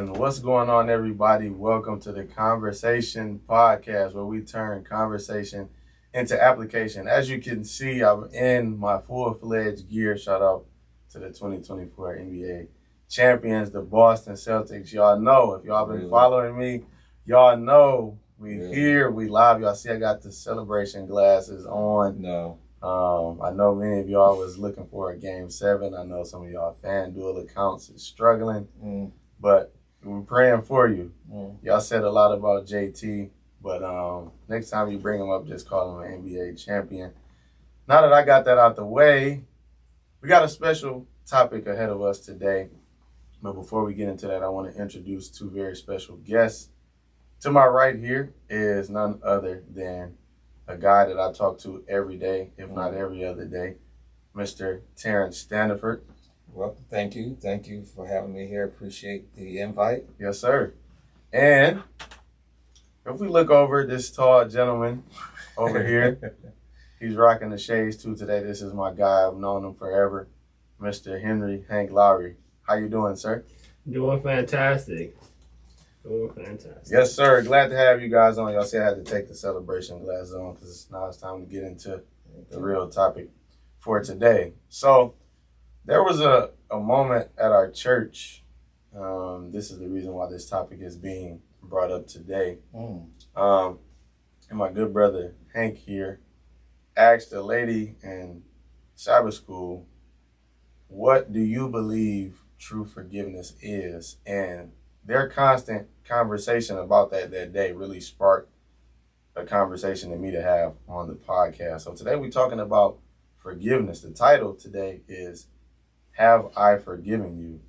And what's going on, everybody? Welcome to the converSAYtion podcast, where we turn conversation into application. As you can see, I'm in my full-fledged gear. Shout out to the 2024 NBA champions, the Boston Celtics. Y'all know, if y'all been following me, y'all know we here, we live. Y'all see I got the celebration glasses on. I know many of y'all was looking for a Game 7. I know some of y'all FanDuel accounts is struggling, but we're praying for you. Y'all said a lot about JT, but next time you bring him up, just call him an NBA champion. Now that I got that out the way, we got a special topic ahead of us today. But before we get into that, I want to introduce two very special guests. To my right here is none other than a guy that I talk to every day, if not every other day, Mr. Terrence Standifer. Well, thank you. Thank you for having me here. Appreciate the invite. Yes, sir. And if we look over this tall gentleman over here, he's rocking the shades too today. This is my guy. I've known him forever, Mr. Henry Hank Lowry. How you doing, sir? Doing fantastic. Yes, sir. Glad to have you guys on. Y'all see I had to take the celebration glasses on because now it's time to get into the real topic for today. So there was a moment at our church. This is the reason why this topic is being brought up today. And my good brother Hank here asked a lady in Sabbath school, what do you believe true forgiveness is? And their constant conversation about that day really sparked a conversation in me to have on the podcast. So today we're talking about forgiveness. The title today is Have I Forgiven You?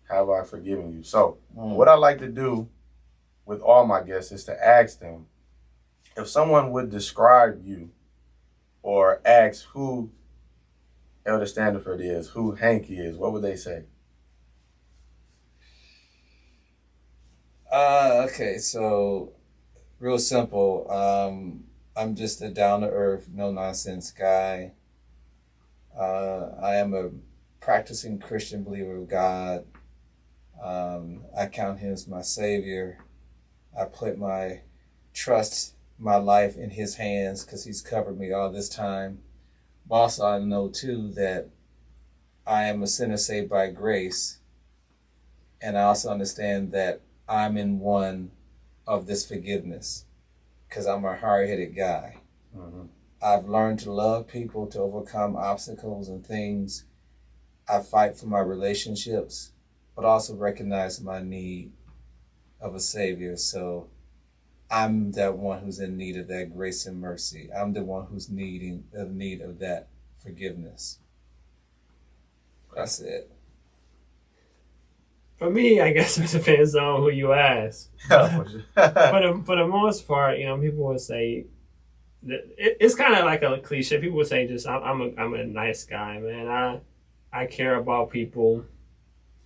Have I Forgiven You? So what I like to do with all my guests is to ask them, if someone would describe you or ask who Elder Standifer is, who Hank is, what would they say? Okay, so real simple. I'm just a down-to-earth, no-nonsense guy. I am a practicing Christian believer of God. I count him as my savior. I put my trust, my life in his hands because he's covered me all this time. But also I know too that I am a sinner saved by grace. And I also understand that I'm in one of this forgiveness because I'm a hard-headed guy. I've learned to love people, to overcome obstacles and things. I fight for my relationships, but also recognize my need of a savior. So I'm that one who's in need of that grace and mercy. I'm the one who's in need of that forgiveness. That's it. For me, I guess it depends on who you ask. For the most part, people would say that it's kind of like a cliche. People would say, "Just I'm a nice guy, man. I care about people.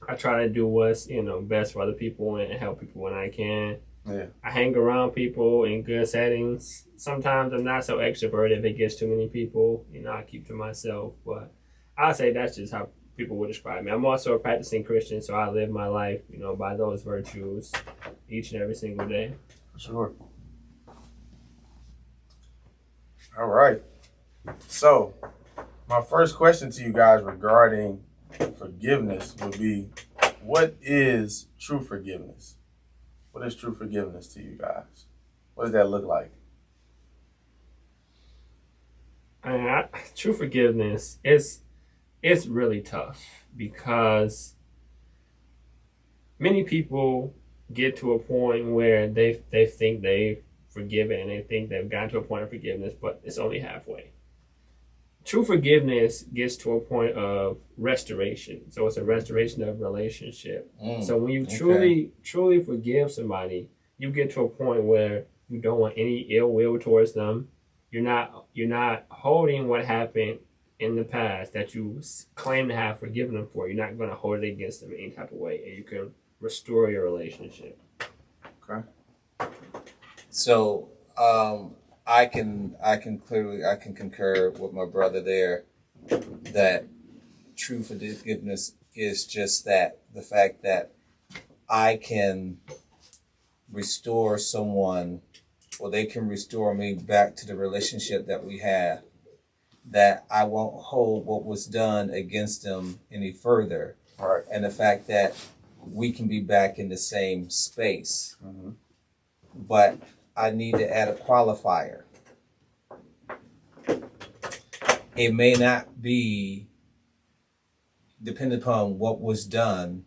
I try to do what's best for other people and help people when I can. Yeah. I hang around people in good settings. Sometimes I'm not so extroverted if it gets too many people. I keep to myself. But I'd say that's just how people would describe me. I'm also a practicing Christian, so I live my life, by those virtues each and every single day. For sure. All right. So my first question to you guys regarding forgiveness would be, what is true forgiveness? What is true forgiveness to you guys? What does that look like? True forgiveness is it's really tough because many people get to a point where they think they've forgiven and they think they've gotten to a point of forgiveness, but it's only halfway. True forgiveness gets to a point of restoration. So it's a restoration of relationship. So when you truly forgive somebody, you get to a point where you don't want any ill will towards them. You're not holding what happened in the past that you claim to have forgiven them for. You're not going to hold it against them in any type of way, and you can restore your relationship. Okay. So I can concur with my brother there that true forgiveness is just that, the fact that I can restore someone, or they can restore me back to the relationship that we had, that I won't hold what was done against them any further. Right. And the fact that we can be back in the same space. Mm-hmm. But I need to add a qualifier. It may not be, depending upon what was done,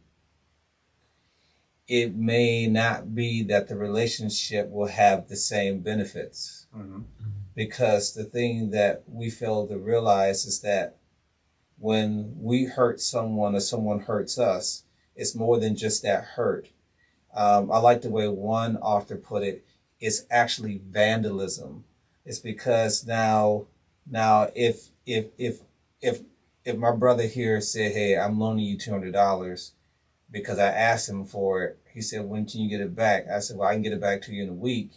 it may not be that the relationship will have the same benefits. Mm-hmm. Because the thing that we fail to realize is that when we hurt someone or someone hurts us, it's more than just that hurt. I like the way one author put it. It's actually vandalism. It's because now if my brother here said, "Hey, I'm loaning you $200 because I asked him for it," he said, "When can you get it back?" I said, "Well, I can get it back to you in a week."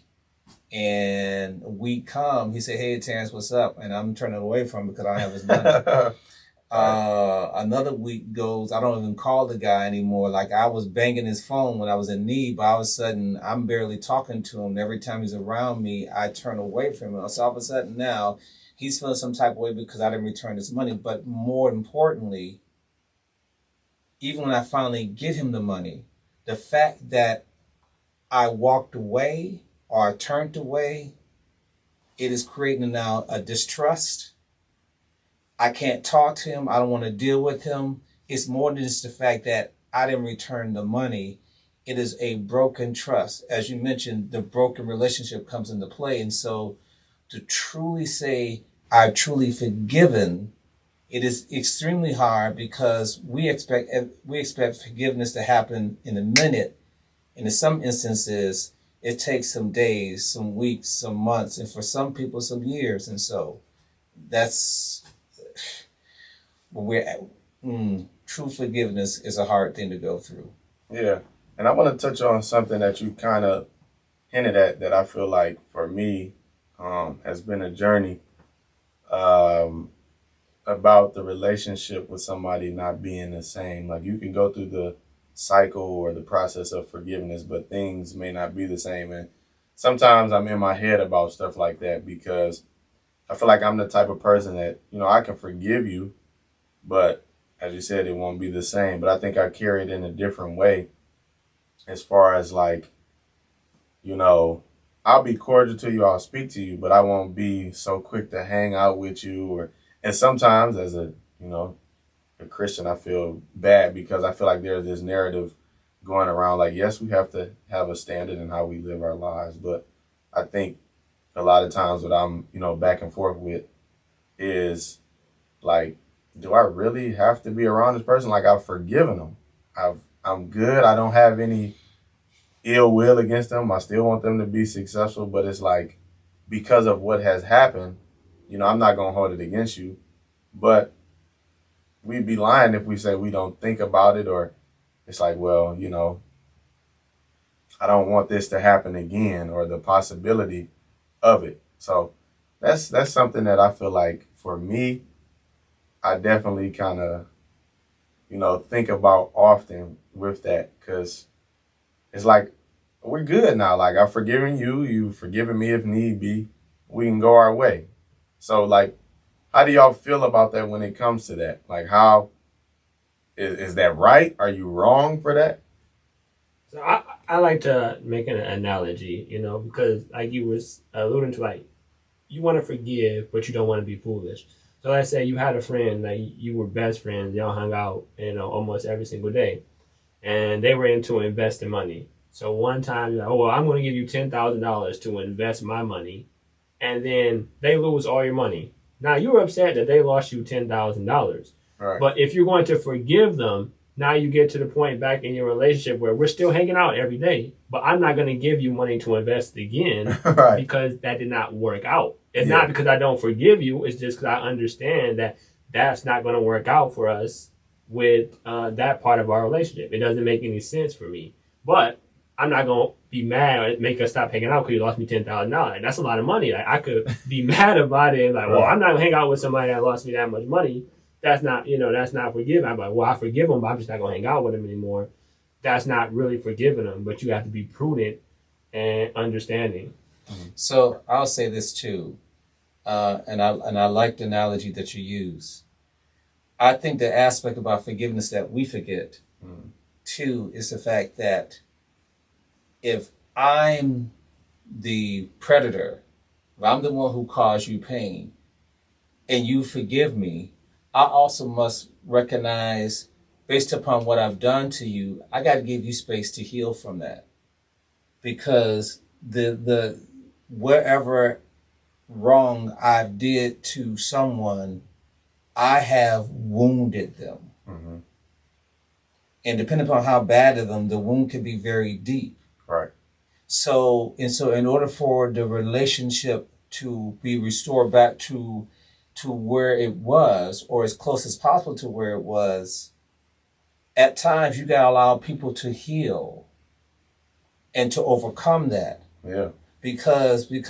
And a week come, he said, "Hey, Terrence, what's up?" And I'm turning away from him because I don't have his money. Another week goes, I don't even call the guy anymore. Like, I was banging his phone when I was in need, but all of a sudden I'm barely talking to him. Every time he's around me, I turn away from him. So all of a sudden now he's feeling some type of way because I didn't return his money. But more importantly, even when I finally get him the money, the fact that I walked away or I turned away, it is creating now a distrust. I can't talk to him. I don't want to deal with him. It's more than just the fact that I didn't return the money. It is a broken trust. As you mentioned, the broken relationship comes into play. And so to truly say, I've truly forgiven, it is extremely hard because we expect forgiveness to happen in a minute. And in some instances, it takes some days, some weeks, some months, and for some people, some years. And so that's where true forgiveness is a hard thing to go through. Yeah. And I want to touch on something that you kind of hinted at that I feel like for me has been a journey about the relationship with somebody not being the same. Like, you can go through the cycle or the process of forgiveness, but things may not be the same. And sometimes I'm in my head about stuff like that because I feel like I'm the type of person that, I can forgive you, but as you said, it won't be the same. But I think I carry it in a different way as far as like, I'll be cordial to you, I'll speak to you, but I won't be so quick to hang out with you. And sometimes as a Christian, I feel bad because I feel like there's this narrative going around like, yes, we have to have a standard in how we live our lives. But I think a lot of times what I'm, back and forth with is like, do I really have to be around this person? Like, I've forgiven them. I'm good. I don't have any ill will against them. I still want them to be successful, but it's like, because of what has happened, I'm not going to hold it against you, but we'd be lying if we say we don't think about it, or it's like, well, I don't want this to happen again, or the possibility of it. So that's something that I feel like for me, I definitely kind of, think about often with that, because it's like, we're good now. Like, I've forgiven you, you've forgiven me if need be, we can go our way. So like, how do y'all feel about that when it comes to that? Like, how is that right? Are you wrong for that? So I like to make an analogy, because like you was alluding to, like, you want to forgive, but you don't want to be foolish. So let's say you had a friend, like you were best friends, y'all hung out, almost every single day, and they were into investing money. So one time you're like, oh, well, I'm going to give you $10,000 to invest my money, and then they lose all your money. Now you were upset that they lost you $10,000. Right. But if you're going to forgive them, now you get to the point back in your relationship where we're still hanging out every day, but I'm not going to give you money to invest again Right. because that did not work out. It's not because I don't forgive you. It's just because I understand that that's not going to work out for us with that part of our relationship. It doesn't make any sense for me. But I'm not going to be mad or make us stop hanging out because you lost me $10,000. That's a lot of money. Like, I could be mad about it. Like, well, I'm not going to hang out with somebody that lost me that much money. That's not, that's not forgiving. I'm like, well, I forgive him, but I'm just not going to hang out with him anymore. that's not really forgiving them, but you have to be prudent and understanding. So I'll say this too, and I like the analogy that you use. I think the aspect about forgiveness that we forget, too, is the fact that if I'm the predator, if I'm the one who caused you pain, and you forgive me, I also must recognize, based upon what I've done to you, I got to give you space to heal from that, because the wherever wrong I did to someone, I have wounded them. Mm-hmm. And depending upon how bad of them, the wound can be very deep. Right. So in order for the relationship to be restored back to where it was, or as close as possible to where it was, at times you gotta allow people to heal and to overcome that. Yeah. Because we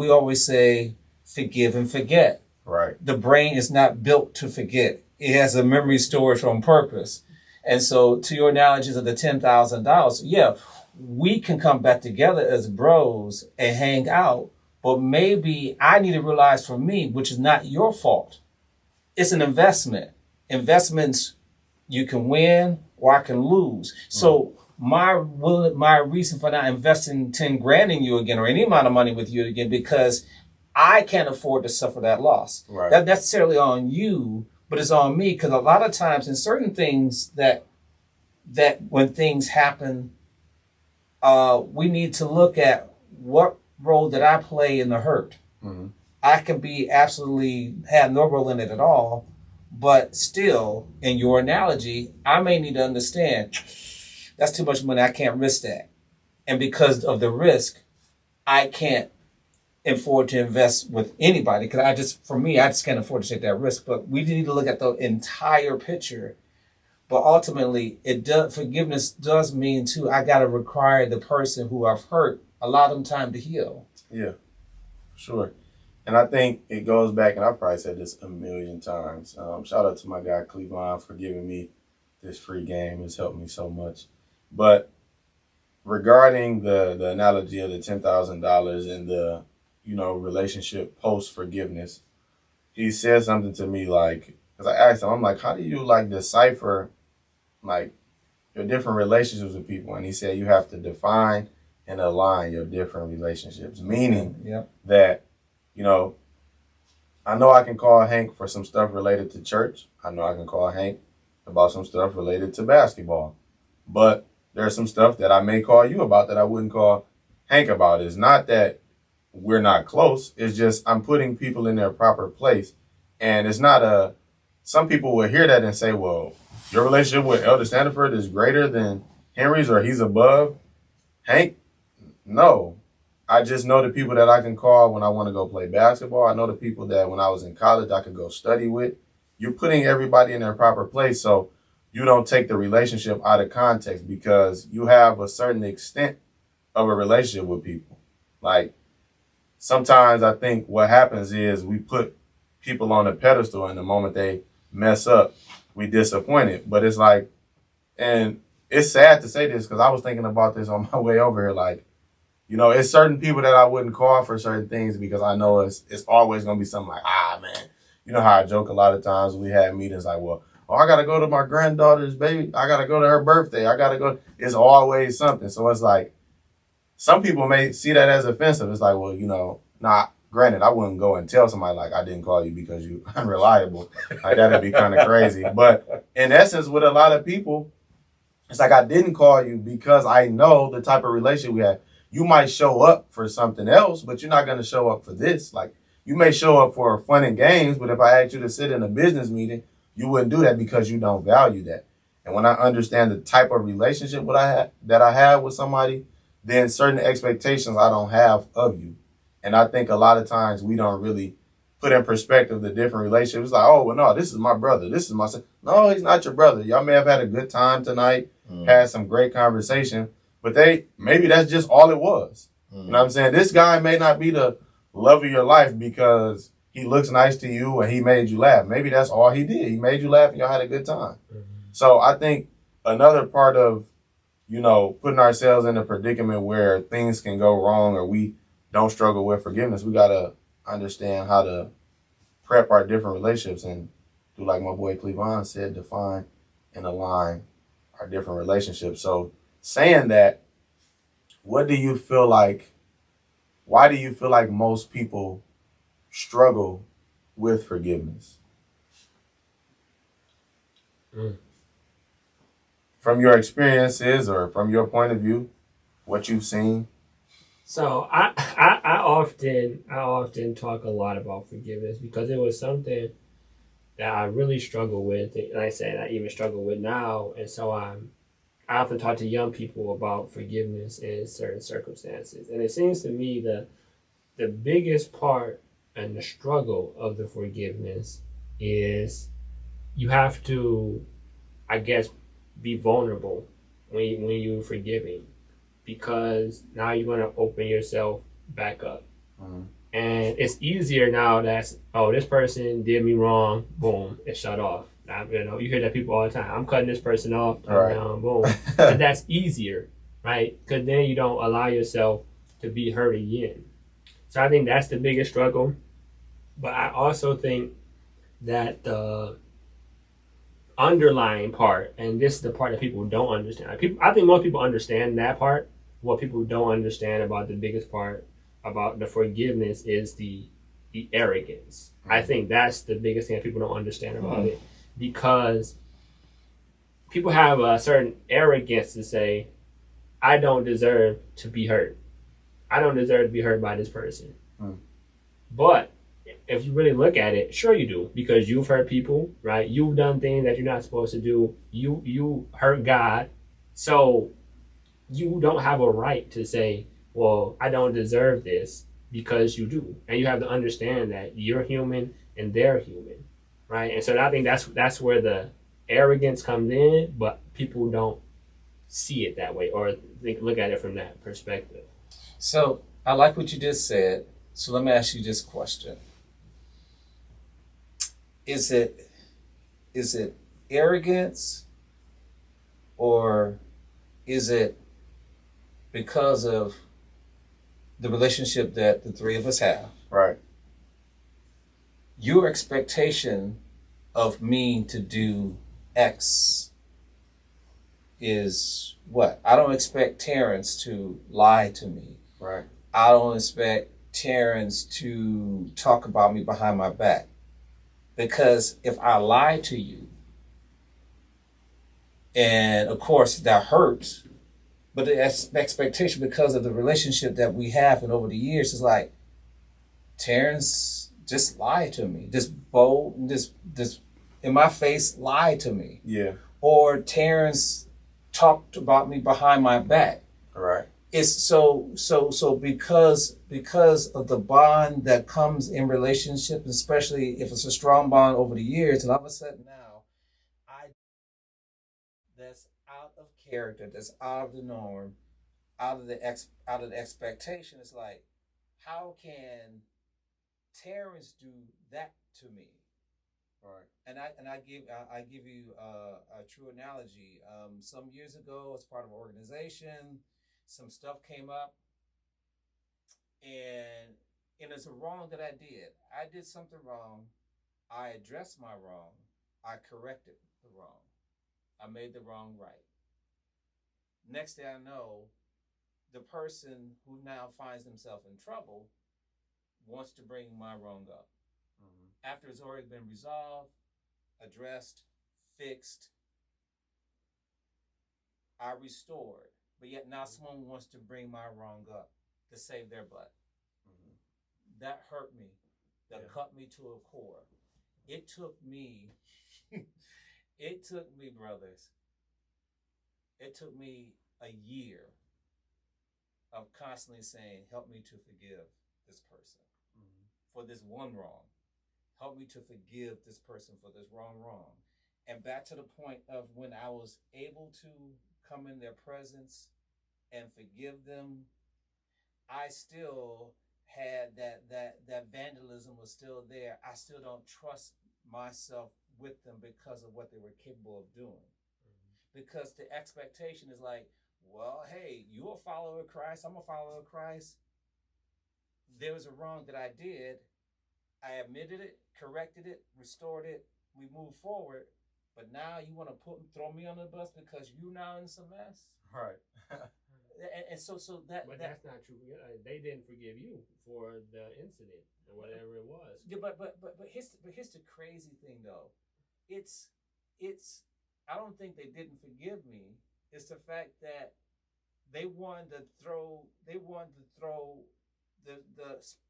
always say forgive and forget. Right. The brain is not built to forget. It has a memory storage on purpose. And so to your analogies of the $10,000, yeah, we can come back together as bros and hang out, but maybe I need to realize for me, which is not your fault. It's an investment. Investments, you can win or I can lose. So my reason for not investing 10 grand in you again, or any amount of money with you again, because I can't afford to suffer that loss. Right. That's necessarily on you, but it's on me, because a lot of times in certain things that when things happen, we need to look at what role did I play in the hurt. Mm-hmm. I could be absolutely have no role in it at all, but still, in your analogy, I may need to understand that's too much money. I can't risk that, and because of the risk, I can't afford to invest with anybody, because I just can't afford to take that risk. But we need to look at the entire picture. But ultimately, forgiveness does mean too, I gotta require the person who I've hurt, allow them time to heal. Yeah, sure. And I think it goes back, and I've probably said this a million times. Shout out to my guy Cleveland for giving me this free game. It's helped me so much. But regarding the analogy of the $10,000 and the relationship post forgiveness, he said something to me like, because I asked him, I'm like, how do you decipher your different relationships with people? And he said you have to define and align your different relationships, meaning that I know I can call Hank for some stuff related to church. I know I can call Hank about some stuff related to basketball, but there's some stuff that I may call you about that I wouldn't call Hank about. It's not that we're not close. It's just I'm putting people in their proper place. And it's not some people will hear that and say, well, your relationship with Elder Standifer is greater than Henry's, or he's above Hank. No, I just know the people that I can call when I want to go play basketball. I know the people that when I was in college I could go study with. You're putting everybody in their proper place, so you don't take the relationship out of context, because you have a certain extent of a relationship with people. Like, sometimes I think what happens is we put people on a pedestal, and the moment they mess up, we disappointed. But it's like, and it's sad to say this because I was thinking about this on my way over here. Like, it's certain people that I wouldn't call for certain things because I know it's always going to be something like, man, you know how I joke a lot of times when we had meetings like, well, I got to go to my granddaughter's baby. I got to go to her birthday. I got to go. It's always something. So it's like, some people may see that as offensive. It's like, well, granted, I wouldn't go and tell somebody like I didn't call you because you're unreliable. Like, that'd be kind of crazy. But in essence, with a lot of people, it's like I didn't call you because I know the type of relationship we have. You might show up for something else, but you're not going to show up for this. Like, you may show up for fun and games, but if I asked you to sit in a business meeting, you wouldn't do that because you don't value that. And when I understand the type of relationship that I have with somebody, then certain expectations I don't have of you. And I think a lot of times we don't really put in perspective the different relationships. It's like, oh, well, no, this is my brother. This is my son. No, he's not your brother. Y'all may have had a good time tonight, had some great conversation, but maybe that's just all it was. You know what I'm saying? This guy may not be the love of your life because he looks nice to you and he made you laugh. Maybe that's all he did. He made you laugh and y'all had a good time. So I think another part of putting ourselves in a predicament where things can go wrong or we don't struggle with forgiveness, we got to understand how to prep our different relationships and do like my boy Cleavon said, define and align our different relationships. So saying that, why do you feel like most people struggle with forgiveness? From your experiences or from your point of view, what you've seen? So I often talk a lot about forgiveness because it was something that I really struggle with. And like I said, I even struggle with now. And so I often talk to young people about forgiveness in certain circumstances. And it seems to me the biggest part and the struggle of the forgiveness is you have to, I guess, be vulnerable when you're forgiving, because now you're going to open yourself back up. Mm-hmm. And it's easier now that, this person did me wrong, boom, it's shut off. You hear that people all the time. I'm cutting this person off, right. Down, boom. But that's easier, right? Because then you don't allow yourself to be hurt again. So I think that's the biggest struggle. But I also think that the underlying part, and this is the part that people don't understand. I think most people understand that part. What people don't understand about the biggest part about the forgiveness is the arrogance. Mm-hmm. I think that's the biggest thing that people don't understand about it, because people have a certain arrogance to say, I don't deserve to be hurt. I don't deserve to be hurt by this person. Mm. But if you really look at it, sure you do, because you've hurt people, right? You've done things that you're not supposed to do. You hurt God. So you don't have a right to say, well, I don't deserve this, because you do. And you have to understand that you're human and they're human, right? And so I think that's where the arrogance comes in, but people don't see it that way or look at it from that perspective. So I like what you just said. So let me ask you this question. Is it arrogance, or is it because of the relationship that the three of us have? Right. Your expectation of me to do X is what? I don't expect Terrence to lie to me. Right. I don't expect Terrence to talk about me behind my back. Because if I lie to you, and of course that hurts, but the expectation, because of the relationship that we have and over the years, is like, Terrence just lied to me. This bold, this in my face, lied to me. Yeah. Or Terrence talked about me behind my back. Right. It's so because of the bond that comes in relationship, especially if it's a strong bond over the years, and all of a sudden now, that's out of character, that's out of the norm, out of the expectation. It's like, how can Terrence do that to me? Right. And I give you a true analogy. Some years ago, as part of an organization, some stuff came up, and it's a wrong that I did. I did something wrong. I addressed my wrong. I corrected the wrong. I made the wrong right. Next thing I know, the person who now finds themselves in trouble wants to bring my wrong up. Mm-hmm. After it's already been resolved, addressed, fixed, I restored. But yet now someone wants to bring my wrong up to save their butt. Mm-hmm. That hurt me. That cut me to a core. It took me, brothers, it took me a year of constantly saying, help me to forgive this person for this one wrong. Help me to forgive this person for this wrong. And back to the point of when I was able to come in their presence and forgive them, I still had that vandalism was still there. I still don't trust myself with them because of what they were capable of doing. Mm-hmm. Because the expectation is like, well, hey, you're a follower of Christ. I'm a follower of Christ. There was a wrong that I did. I admitted it, corrected it, restored it. We moved forward. But now you want to throw me on the bus because you now in some mess, Right. and so that. But that's not true. They didn't forgive you for the incident or whatever it was. Yeah, but here's the crazy thing though. It's I don't think they didn't forgive me. It's the fact that they wanted to throw the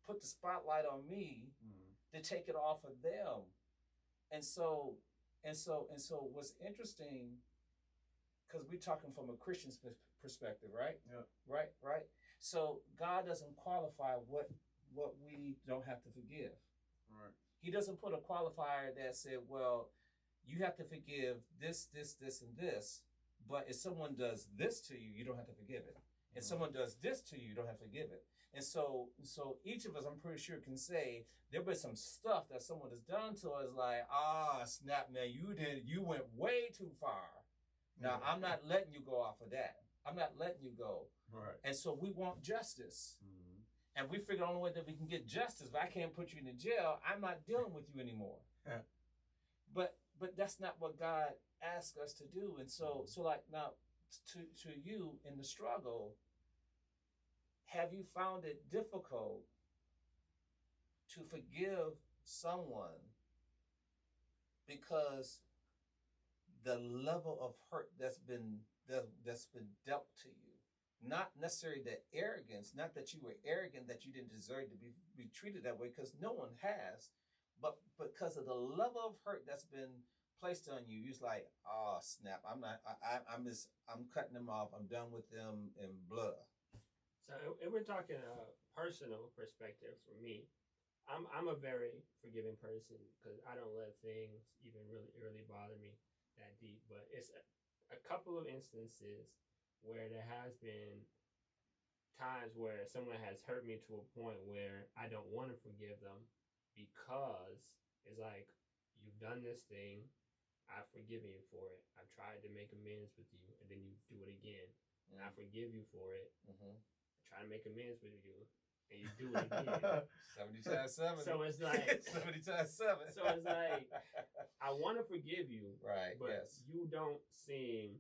put the spotlight on me to take it off of them. And so what's interesting, because we're talking from a Christian perspective, right? Yeah. Right. So God doesn't qualify what we don't have to forgive. Right. He doesn't put a qualifier that said, well, you have to forgive this, and this. But if someone does this to you, you don't have to forgive it. If someone does this to you, you don't have to forgive it. And so each of us, I'm pretty sure, can say there was some stuff that someone has done to us, like, snap, man, you went way too far. Now, I'm not letting you go off of that. I'm not letting you go. Right. And so we want justice. Mm-hmm. And we figure the only way that we can get justice, if I can't put you in the jail, I'm not dealing with you anymore. But that's not what God asked us to do. And so like now, to you in the struggle, have you found it difficult to forgive someone because the level of hurt that's been dealt to you? Not necessarily the arrogance, not that you were arrogant, that you didn't deserve to be treated that way, because no one has, but because of the level of hurt that's been placed on you, you're like, snap, I'm cutting them off, I'm done with them, and blah. So if we're talking a personal perspective for me, I'm a very forgiving person because I don't let things even really bother me that deep. But it's a couple of instances where there has been times where someone has hurt me to a point where I don't want to forgive them because it's like, you've done this thing, I've forgiven you for it, I've tried to make amends with you, and then you do it again. And I forgive you for it. I try to make amends with you, and you do it again. 70 times 7. So it's like 70 times 7. So it's like, I want to forgive you, right? But yes, you don't seem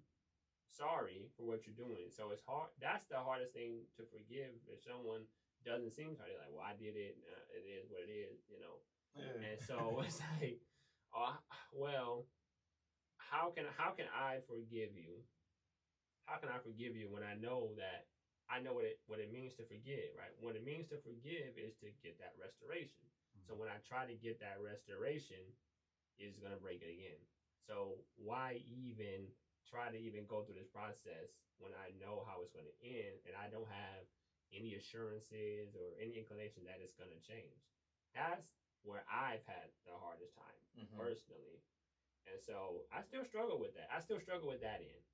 sorry for what you're doing. So it's hard. That's the hardest thing to forgive. If someone doesn't seem sorry, like, well, I did it. It is what it is, Yeah. And so it's like, well, how can I forgive you? How can I forgive you when I know what it means to forgive, right? What it means to forgive is to get that restoration. Mm-hmm. So when I try to get that restoration, it's going to break it again. So why even try to even go through this process when I know how it's going to end and I don't have any assurances or any inclination that it's going to change? That's where I've had the hardest time personally. And so I still struggle with that. I still struggle with that end.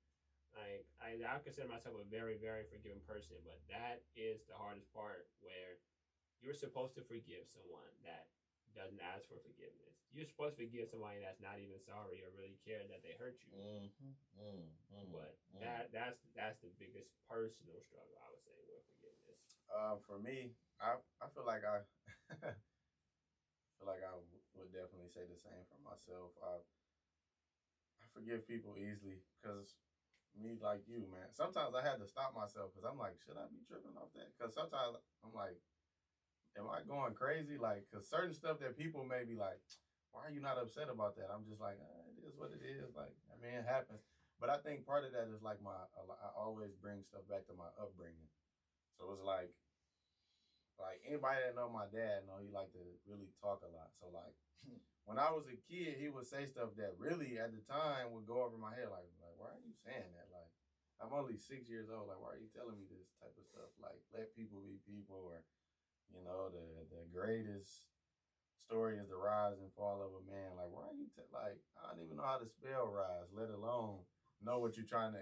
Like, I consider myself a very, very forgiving person, but that is the hardest part, where you're supposed to forgive someone that doesn't ask for forgiveness. You're supposed to forgive somebody that's not even sorry or really care that they hurt you. But that's the biggest personal struggle, I would say, with forgiveness. For me, I feel like I would definitely say the same for myself. I forgive people easily because me, like you, man. Sometimes I had to stop myself because I'm like, should I be tripping off that? Because sometimes I'm like, am I going crazy? Like, because certain stuff that people may be like, why are you not upset about that? I'm just like, it is what it is. Like, I mean, it happens. But I think part of that is like I always bring stuff back to my upbringing. So it's like anybody that know my dad know he like to really talk a lot. So like when I was a kid, he would say stuff that really at the time would go over my head. Like why are you saying that? Like, I'm only 6 years old. Like, why are you telling me this type of stuff? Like, let people be people, or, the greatest story is the rise and fall of a man. Like, why are you like, I don't even know how to spell rise, let alone know what you're trying to,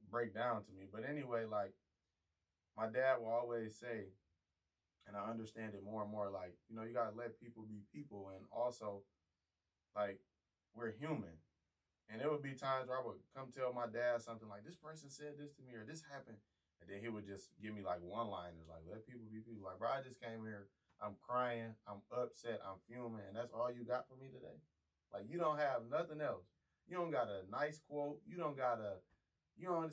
break down to me. But anyway, like, my dad will always say, and I understand it more and more, like, you got to let people be people. And also, like, we're human. And there would be times where I would come tell my dad something like, this person said this to me or this happened. And then he would just give me like one-liners, like, let people be people. Like, bro, I just came here. I'm crying. I'm upset. I'm fuming. And that's all you got for me today? Like, you don't have nothing else. You don't got a nice quote. You don't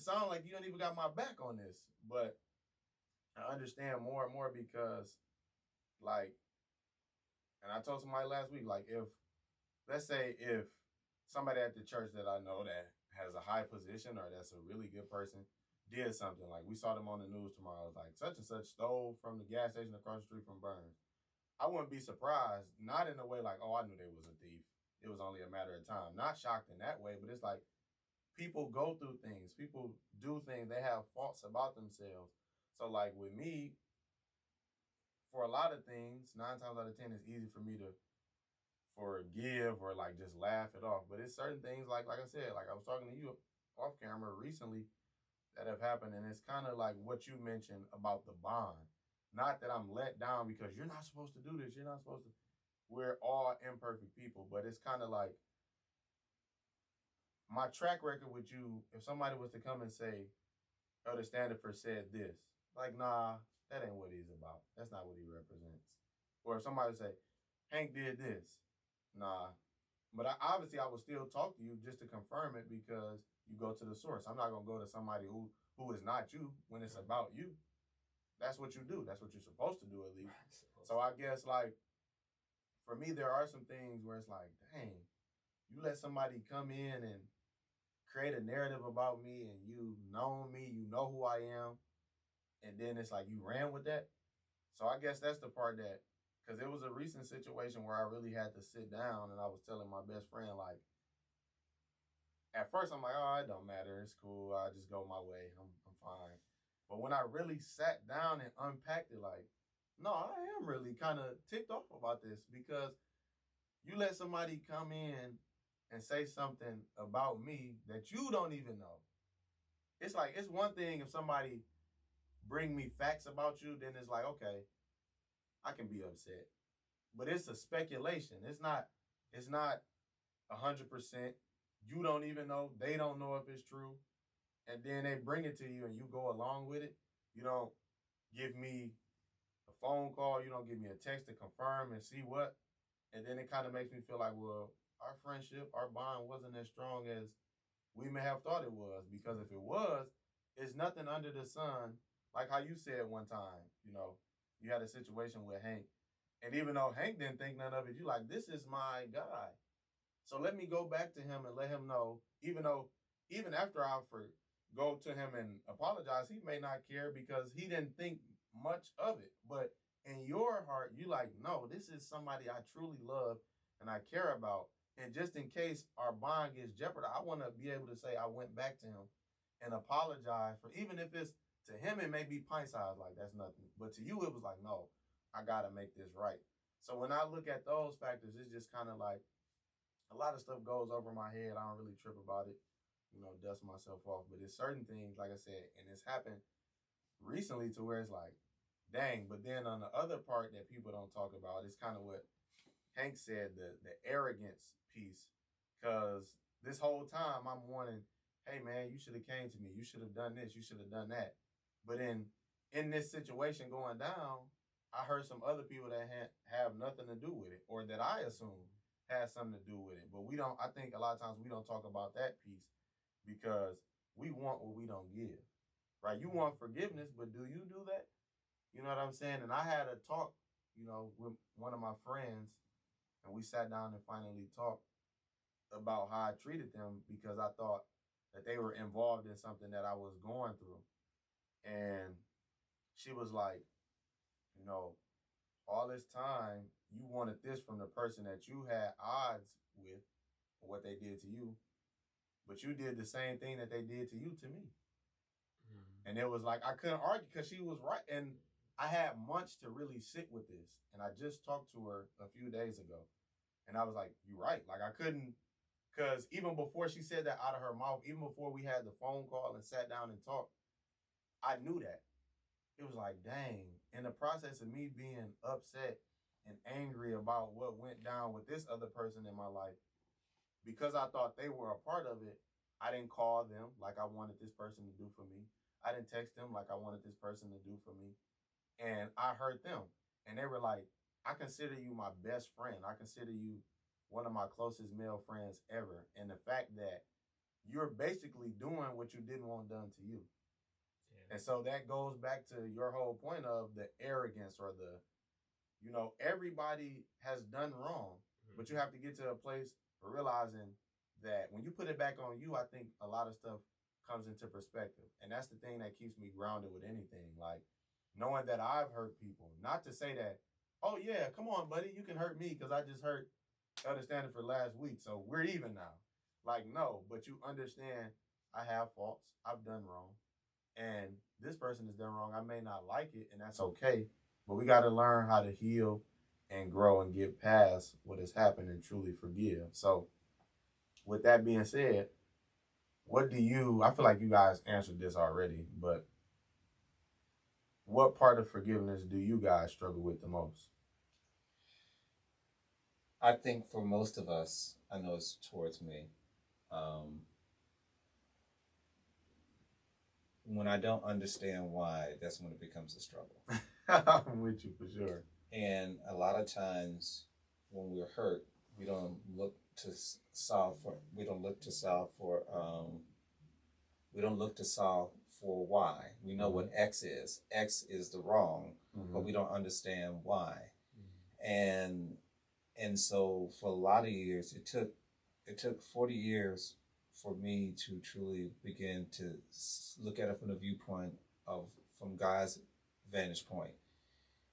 sound like you don't even got my back on this. But I understand more and more because, like, and I told somebody last week, like, let's say if somebody at the church that I know that has a high position or that's a really good person did something, like we saw them on the news tomorrow, like such and such stole from the gas station across the street from Burns. I wouldn't be surprised, not in a way like, oh, I knew they was a thief. It was only a matter of time. Not shocked in that way, but it's like people go through things. People do things. They have faults about themselves. So like with me, for a lot of things, 9 times out of 10, it's easy for me to forgive or like just laugh it off. But it's certain things like I said, like I was talking to you off camera recently that have happened, and it's kind of like what you mentioned about the bond. Not that I'm let down because you're not supposed to do this, you're not supposed to. We're all imperfect people, but it's kind of like my track record with you. If somebody was to come and say, Elder Standifer said this, like, nah, that ain't what he's about. That's not what he represents. Or if somebody say, Hank did this, nah. But obviously I would still talk to you just to confirm it because you go to the source. I'm not going to go to somebody who is not you when it's about you. That's what you do. That's what you're supposed to do, at least. So I guess, like, for me, there are some things where it's like, dang, you let somebody come in and create a narrative about me and you know me, you know who I am, and then it's like you ran with that. So I guess that's the part that, because it was a recent situation where I really had to sit down and I was telling my best friend, like, at first I'm like, oh, it don't matter. It's cool. I just go my way. I'm fine. But when I really sat down and unpacked it, like, no, I am really kind of ticked off about this because you let somebody come in and say something about me that you don't even know. It's like, it's one thing if somebody bring me facts about you, then it's like, okay, I can be upset. But it's a speculation. It's not 100%. You don't even know. They don't know if it's true. And then they bring it to you and you go along with it. You don't give me a phone call. You don't give me a text to confirm and see what. And then it kind of makes me feel like, well, our friendship, our bond wasn't as strong as we may have thought it was. Because if it was, it's nothing under the sun. Like how you said one time, you had a situation with Hank. And even though Hank didn't think none of it, you like, this is my guy. So let me go back to him and let him know, even after I go to him and apologize, he may not care because he didn't think much of it. But in your heart, you like, no, this is somebody I truly love and I care about. And just in case our bond gets jeopardized, I want to be able to say I went back to him and apologize for, even if it's to him, it may be pint size, like that's nothing. But to you, it was like, no, I got to make this right. So when I look at those factors, it's just kind of like, a lot of stuff goes over my head. I don't really trip about it, dust myself off. But it's certain things, like I said, and it's happened recently to where it's like, dang. But then on the other part that people don't talk about, it's kind of what Hank said, the arrogance piece. Because this whole time I'm wanting, hey, man, you should have came to me. You should have done this. You should have done that. But in this situation going down, I heard some other people that have nothing to do with it, or that I assume has something to do with it. But I think a lot of times we don't talk about that piece because we want what we don't give, right? You want forgiveness, but do you do that? You know what I'm saying? And I had a talk, with one of my friends, and we sat down and finally talked about how I treated them because I thought that they were involved in something that I was going through. And she was like, all this time, you wanted this from the person that you had odds with, what they did to you, but you did the same thing that they did to you to me. Mm-hmm. And it was like, I couldn't argue because she was right. And I had months to really sit with this. And I just talked to her a few days ago. And I was like, you're right. Like I couldn't, because even before she said that out of her mouth, even before we had the phone call and sat down and talked, I knew that. It was like, dang, in the process of me being upset and angry about what went down with this other person in my life, because I thought they were a part of it, I didn't call them like I wanted this person to do for me. I didn't text them like I wanted this person to do for me. And I hurt them. And they were like, I consider you my best friend. I consider you one of my closest male friends ever. And the fact that you're basically doing what you didn't want done to you. Yeah. And so that goes back to your whole point of the arrogance or the, everybody has done wrong, but you have to get to a place of realizing that when you put it back on you, I think a lot of stuff comes into perspective. And that's the thing that keeps me grounded with anything. Like knowing that I've hurt people, not to say that, oh yeah, come on, buddy, you can hurt me because I just hurt Elder Standifer last week, so we're even now. Like, no, but you understand I have faults. I've done wrong. And this person has done wrong. I may not like it, and that's okay. But we got to learn how to heal and grow and get past what has happened and truly forgive. So with that being said, I feel like you guys answered this already, but what part of forgiveness do you guys struggle with the most? I think for most of us, I know it's towards me. When I don't understand why, that's when it becomes a struggle. I'm with you for sure. And a lot of times when we're hurt, we don't look to solve for why. We know what X is. X is the wrong, but we don't understand why. And so for a lot of years, it took 40 years for me to truly begin to look at it from the viewpoint from God's vantage point.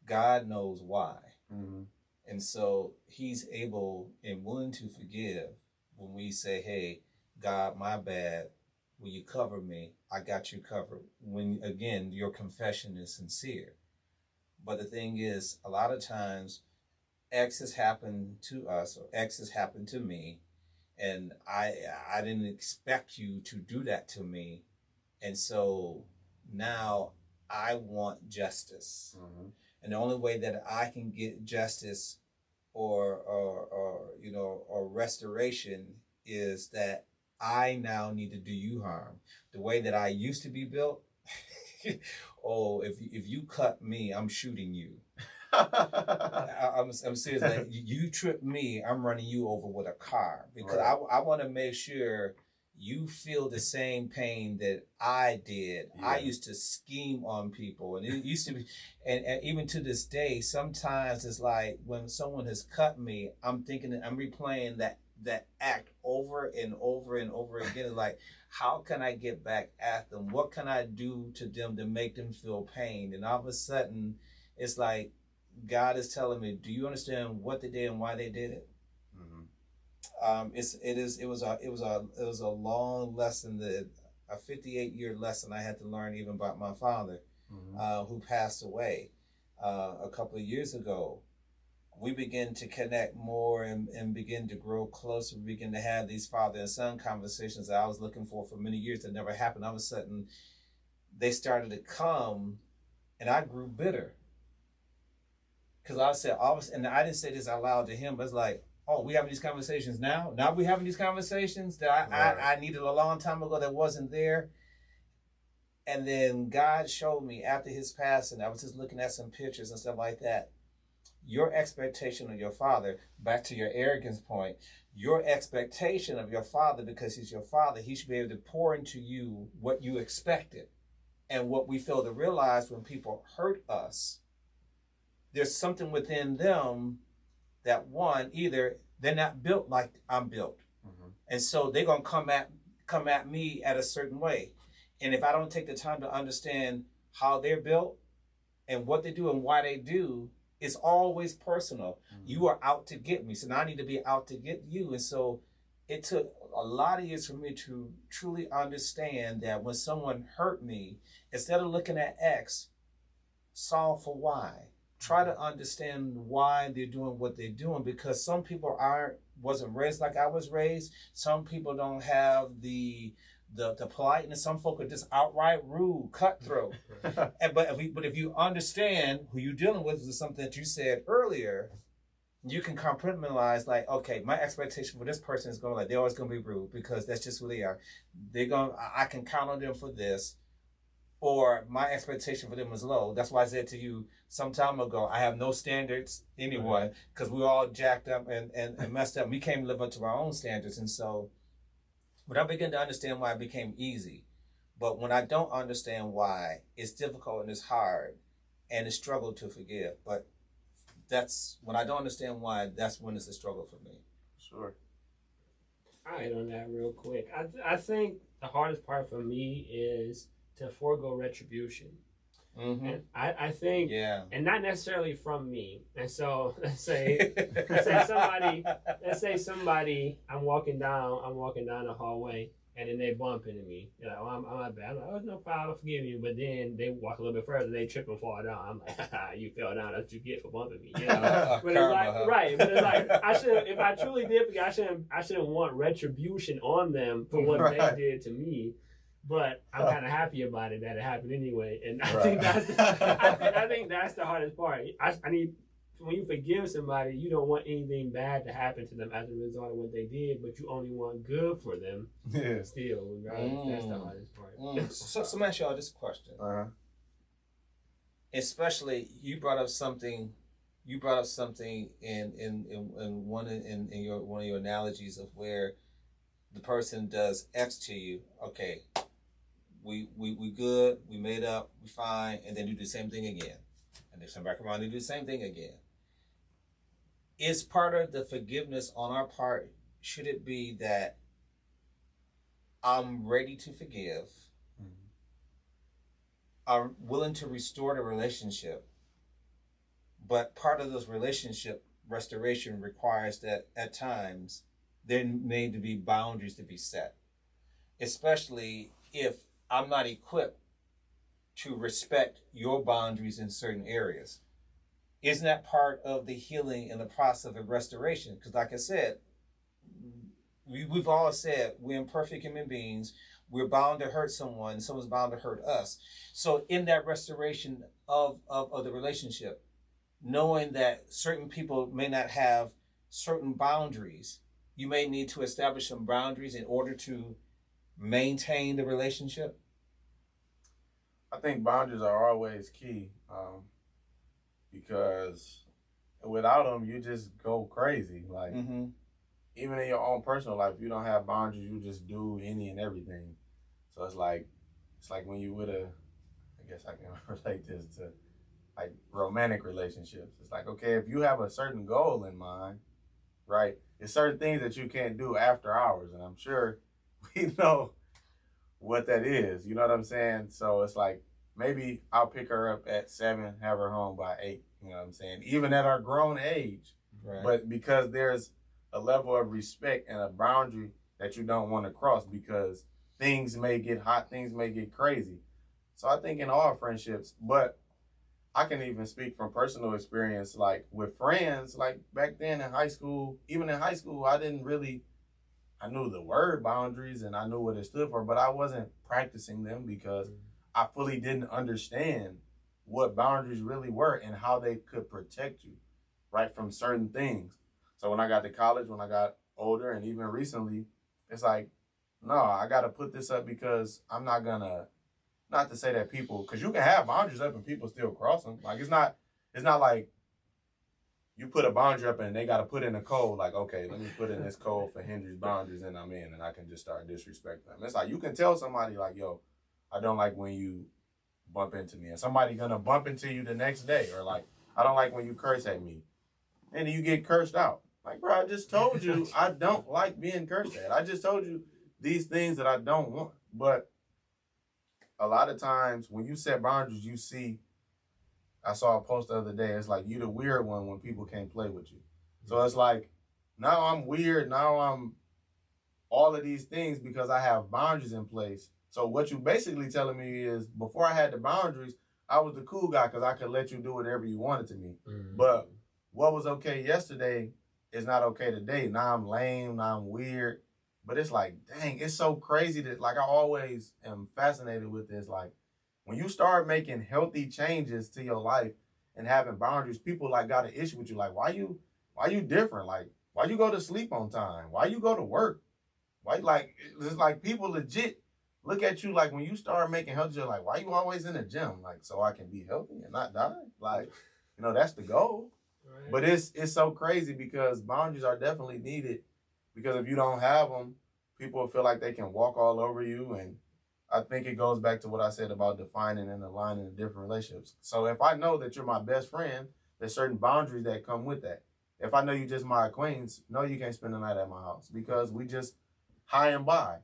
God knows why. And so he's able and willing to forgive when we say, hey, God, my bad. Will you cover me? I got you covered. When, again, your confession is sincere. But the thing is, a lot of times, X has happened to us or X has happened to me, and I didn't expect you to do that to me. And so now I want justice. And the only way that I can get justice or restoration is that I now need to do you harm. The way that I used to be built, if you cut me, I'm shooting you. I'm serious. Like, you trip me, I'm running you over with a car because I want to make sure you feel the same pain that I did. Yeah. I used to scheme on people, and it used to be, and even to this day, sometimes it's like when someone has cut me, I'm replaying that act over and over and over again. It's like, how can I get back at them? What can I do to them to make them feel pain? And all of a sudden, it's like God is telling me, do you understand what they did and why they did it? It was a long lesson, a 58-year lesson I had to learn even about my father, who passed away a couple of years ago. We begin to connect more and begin to grow closer. We begin to have these father and son conversations that I was looking for many years that never happened. All of a sudden, they started to come, and I grew bitter. Because I said, and I didn't say this out loud to him, but it's like, oh, we having these conversations now? Now we having these conversations that I needed a long time ago that wasn't there. And then God showed me after his passing, I was just looking at some pictures and stuff like that. Your expectation of your father, back to your arrogance point, your expectation of your father, because he's your father, he should be able to pour into you what you expected. And what we fail to realize when people hurt us, there's something within them that either they're not built like I'm built. And so they're going to come at me at a certain way. And if I don't take the time to understand how they're built and what they do and why they do, it's always personal. You are out to get me. So now I need to be out to get you. And so it took a lot of years for me to truly understand that when someone hurt me, instead of looking at X, solve for Y. Try to understand why they're doing what they're doing, because some people wasn't raised like I was raised. Some people don't have the politeness. Some folk are just outright rude, cutthroat. But if you understand who you're dealing with, is something that you said earlier, you can compartmentalize like, okay, my expectation for this person is going to they're always going to be rude because that's just who they are. I can count on them for this, or my expectation for them is low. That's why I said to you some time ago, I have no standards anyway because we're all jacked up and messed up. We can't live up to our own standards. And so when I begin to understand why it became easy, but when I don't understand why, it's difficult and it's hard and it's struggle to forgive. But that's when I don't understand why, that's when it's a struggle for me. Sure. I'll hit on that real quick. I think the hardest part for me is to forego retribution. Mm-hmm. And I think, and not necessarily from me. And so let's say somebody, I'm walking down the hallway, and then they bump into me. You're like, oh, I'm not bad. I'm like, oh, no problem, I forgive you. But then they walk a little bit further, they trip and fall down. I'm like, you fell down. That's what you get for bumping me. You know? But it's like, right. But it's like, if I truly did forget, I shouldn't want retribution on them for what they did to me. But I'm kind of happy about it that it happened anyway, and I think that's the hardest part. I need, when you forgive somebody, you don't want anything bad to happen to them as a result of what they did, but you only want good for them. Yeah. Still, right? That's the hardest part. So let me ask y'all this question. Especially, you brought up something in one of your analogies of where the person does X to you. Okay. We good, we made up, we fine, and then you do the same thing again. And they come back around and do the same thing again. Is part of the forgiveness on our part, should it be that I'm ready to forgive, I'm willing to restore the relationship, but part of this relationship restoration requires that at times there need to be boundaries to be set, especially if I'm not equipped to respect your boundaries in certain areas. Isn't that part of the healing and the process of restoration? Because like I said, we've all said we're imperfect human beings. We're bound to hurt someone. Someone's bound to hurt us. So in that restoration of the relationship, knowing that certain people may not have certain boundaries, you may need to establish some boundaries in order to maintain the relationship? I think boundaries are always key, because without them, you just go crazy. Like, even in your own personal life, you don't have boundaries, you just do any and everything. So it's like when you I guess I can relate this to like romantic relationships. It's like, okay, if you have a certain goal in mind, right, there's certain things that you can't do after hours, and I'm sure we know what that is. You know what I'm saying? So it's like, maybe I'll pick her up at 7, have her home by 8. You know what I'm saying? Even at our grown age. Right. But because there's a level of respect and a boundary that you don't want to cross, because things may get hot, things may get crazy. So I think in all friendships, but I can even speak from personal experience, like with friends, like back then in high school, even in high school, I knew the word boundaries and I knew what it stood for, but I wasn't practicing them because I fully didn't understand what boundaries really were and how they could protect you, right, from certain things. So when I got to college, when I got older, and even recently, it's like, no, I got to put this up because I'm not gonna, not to say that people, because you can have boundaries up and people still cross them. Like, it's not like you put a boundary up and they got to put in a code, like, okay, let me put in this code for Hendry's boundaries and I'm in, and I can just start disrespecting them. It's like, you can tell somebody like, yo, I don't like when you bump into me, and somebody gonna bump into you the next day, or like, I don't like when you curse at me, and you get cursed out. Like, bro, I just told you I don't like being cursed at. I just told you these things that I don't want. But a lot of times when you set boundaries, you see, I saw a post the other day, it's like, you the weird one when people can't play with you. So it's like, now I'm weird, now I'm all of these things because I have boundaries in place. So what you basically telling me is, before I had the boundaries, I was the cool guy because I could let you do whatever you wanted to me. But what was okay yesterday is not okay today. Now I'm lame, now I'm weird. But it's like, dang, it's so crazy that, like, I always am fascinated with this. Like, when you start making healthy changes to your life and having boundaries, people like got an issue with you. Like, why you Why you different? Like, why you go to sleep on time? Why you go to work? Why, like, it's like people legit look at you like when you start making healthy, you're like, why you always in the gym? Like, so I can be healthy and not die? Like, that's the goal. Right. But it's so crazy because boundaries are definitely needed, because if you don't have them, people feel like they can walk all over you. And I think it goes back to what I said about defining and aligning the different relationships. So if I know that you're my best friend, there's certain boundaries that come with that. If I know you just my acquaintance, no, you can't spend the night at my house because we just high and by.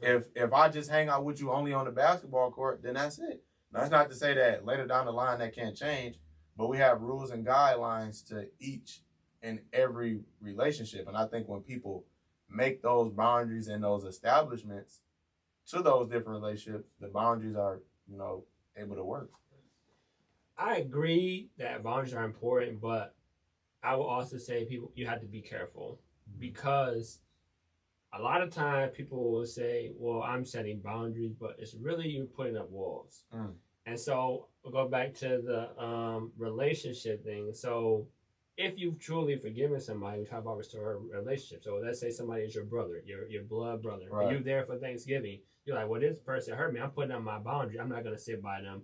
If I just hang out with you only on the basketball court, then that's it. Now, that's not to say that later down the line that can't change, but we have rules and guidelines to each and every relationship. And I think when people make those boundaries and those establishments to those different relationships, the boundaries are, able to work. I agree that boundaries are important, but I will also say you have to be careful, because a lot of times people will say, well, I'm setting boundaries, but it's really you putting up walls. And so we'll go back to the relationship thing. So if you've truly forgiven somebody, we talk about restore a relationship. So let's say somebody is your brother, your blood brother. Right. You're there for Thanksgiving. You're like, well, this person hurt me. I'm putting up my boundary. I'm not going to sit by them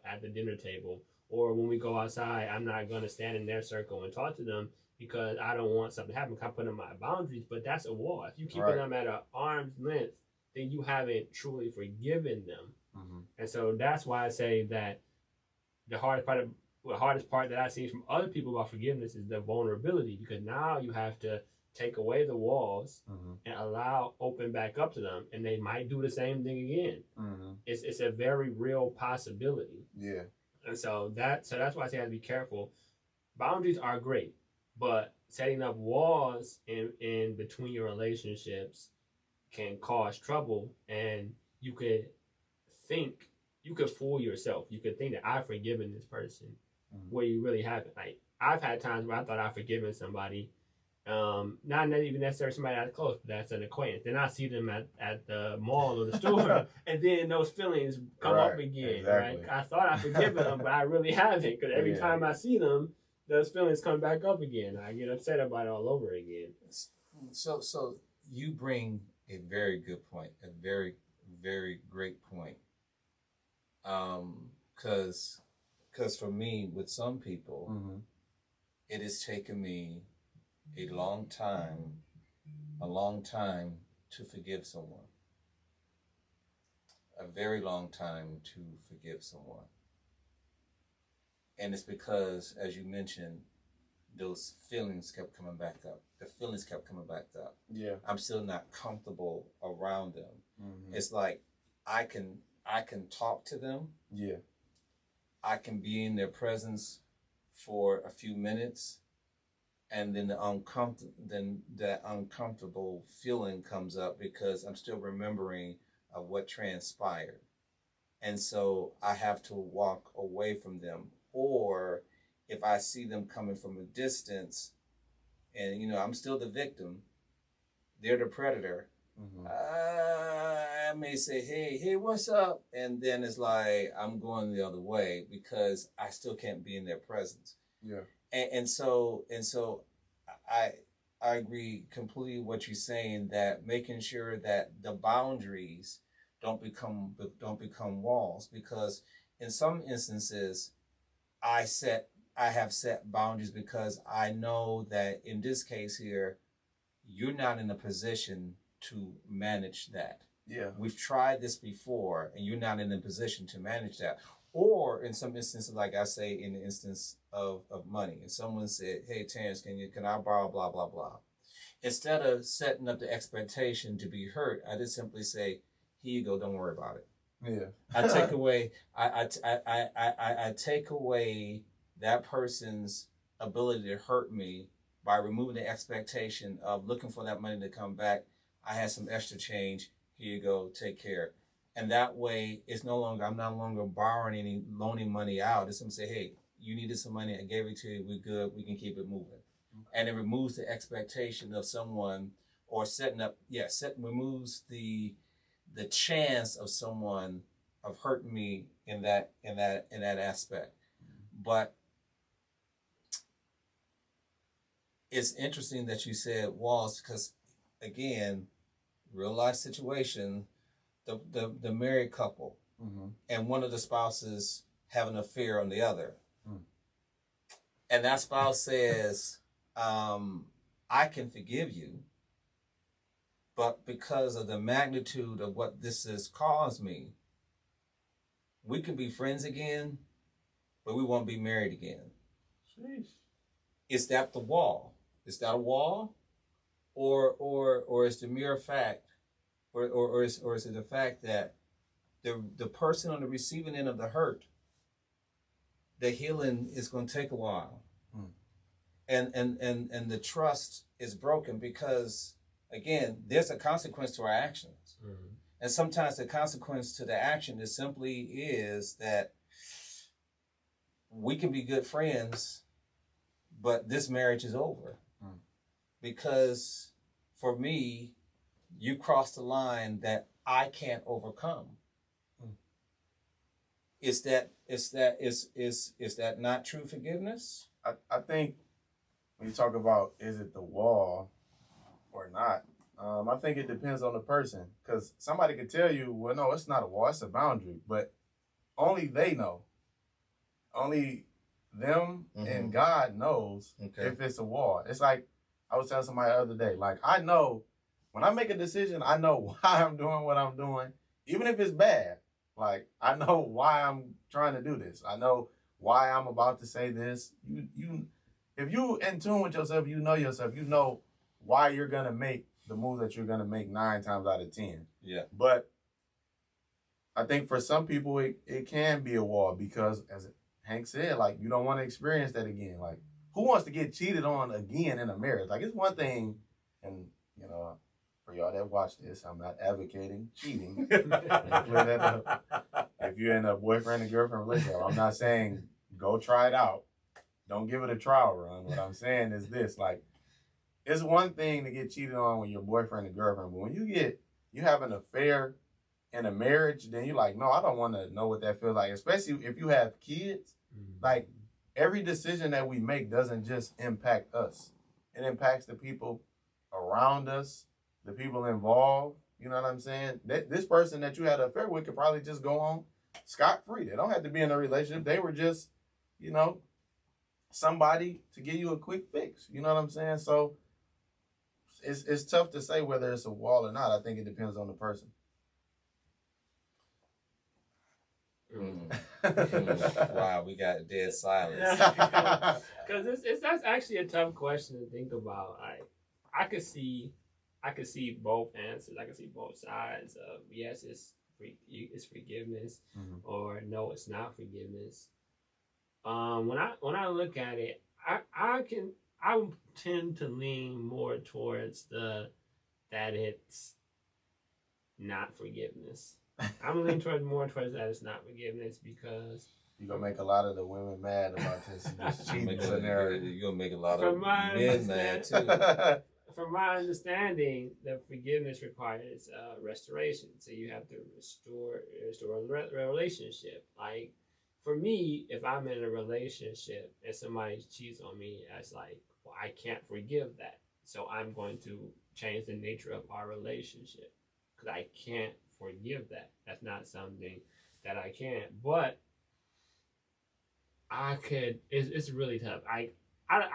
at the dinner table. Or when we go outside, I'm not going to stand in their circle and talk to them because I don't want something to happen. I'm putting up my boundaries, but that's a wall. If you keep them at an arm's length, then you haven't truly forgiven them. Mm-hmm. And so that's why I say that the hardest part that I've seen from other people about forgiveness is the vulnerability, because now you have to take away the walls and allow open back up to them, and they might do the same thing again. Mm-hmm. It's a very real possibility. Yeah. And so that's why I say I have to be careful. Boundaries are great, but setting up walls in between your relationships can cause trouble, and you could fool yourself. You could think that I've forgiven this person where you really haven't. Like, I've had times where I thought I've forgiven somebody, not even necessarily somebody that's close, but that's an acquaintance. Then I see them at the mall or the store, and then those feelings come up again. Exactly. Right? I thought I forgiven them, but I really haven't, because every time I see them, those feelings come back up again. I get upset about it all over again. So you bring a very good point, a very, very great point. Because for me, with some people, it has taken me a long time to forgive someone. A very long time to forgive someone. And it's because, as you mentioned, those feelings kept coming back up. The feelings kept coming back up. Yeah. I'm still not comfortable around them. Mm-hmm. It's like I can talk to them. Yeah. I can be in their presence for a few minutes, and then that uncomfortable feeling comes up because I'm still remembering of what transpired. And so I have to walk away from them. Or if I see them coming from a distance and, I'm still the victim, they're the predator, I may say, hey, what's up? And then it's like I'm going the other way because I still can't be in their presence. Yeah. And so I agree completely with what you're saying, that making sure that the boundaries don't become walls, because in some instances I have set boundaries because I know that in this case here, you're not in a position to manage that. Yeah. We've tried this before and you're not in a position to manage that. Or in some instances, like I say, in the instance of money, and someone said, hey, Terrence, can I borrow blah, blah, blah. Instead of setting up the expectation to be hurt, I just simply say, here you go, don't worry about it. Yeah. I take away, I take away that person's ability to hurt me by removing the expectation of looking for that money to come back. I had some extra change. Here you go, take care. And that way, I'm no longer borrowing loaning money out. It's them say, hey, you needed some money, I gave it to you, we're good, we can keep it moving. Okay. And it removes the expectation of someone, or removes the chance of someone of hurting me in that aspect. But it's interesting that you said walls because, again, real life situation, the married couple and one of the spouses have an affair on the other. And that spouse says, I can forgive you, but because of the magnitude of what this has caused me, we can be friends again, but we won't be married again. Sheesh. Is that the wall? Is that a wall? Or is the mere fact, or is it the fact that the person on the receiving end of the hurt, the healing is going to take a while. And the trust is broken because, again, there's a consequence to our actions. And sometimes the consequence to the action is that we can be good friends, but this marriage is over. Because for me, you crossed the line that I can't overcome. Is that not true forgiveness? I think when you talk about is it the wall or not, I think it depends on the person. Because somebody could tell you, well, no, it's not a wall, it's a boundary. But only they know. Only them and God knows if it's a wall. It's like I was telling somebody the other day, like I know when I make a decision, I know why I'm doing what I'm doing, even if it's bad. Like I know why I'm trying to do this. I know why I'm about to say this. You if you in tune with yourself, you know yourself, you know why you're gonna make the move that you're gonna make 9 times out of 10. Yeah. But I think for some people it can be a wall because as Hank said, like you don't want to experience that again. Like who wants to get cheated on again in a marriage? Like it's one thing, and you know, for y'all that watch this, I'm not advocating cheating. Clear that up. If you're in a boyfriend and girlfriend relationship, I'm not saying go try it out. Don't give it a trial run. What I'm saying is this, like, it's one thing to get cheated on with your boyfriend and girlfriend, but when you have an affair in a marriage, then you're like, no, I don't want to know what that feels like, especially if you have kids. Like, every decision that we make doesn't just impact us. It impacts the people around us, the people involved. You know what I'm saying? This person that you had an affair with could probably just go on scot-free. They don't have to be in a relationship. They were just, you know, somebody to give you a quick fix. You know what I'm saying? So it's tough to say whether it's a wall or not. I think it depends on the person. Wow, we got dead silence. Because that's actually a tough question to think about. I could see both answers. I could see both sides of yes, it's forgiveness, or no, it's not forgiveness. When I look at it, I tend to lean more towards that it's not forgiveness. I'm leaning more towards that it's not forgiveness because you're gonna make a lot of the women mad about this cheating scenario. You're gonna make a lot of men mad too. From my understanding, the forgiveness requires restoration. So you have to restore a relationship. Like for me, if I'm in a relationship and somebody cheats on me, it's like, well, I can't forgive that. So I'm going to change the nature of our relationship because I can't forgive that. That's not something that I can't. But I could. It's really tough. I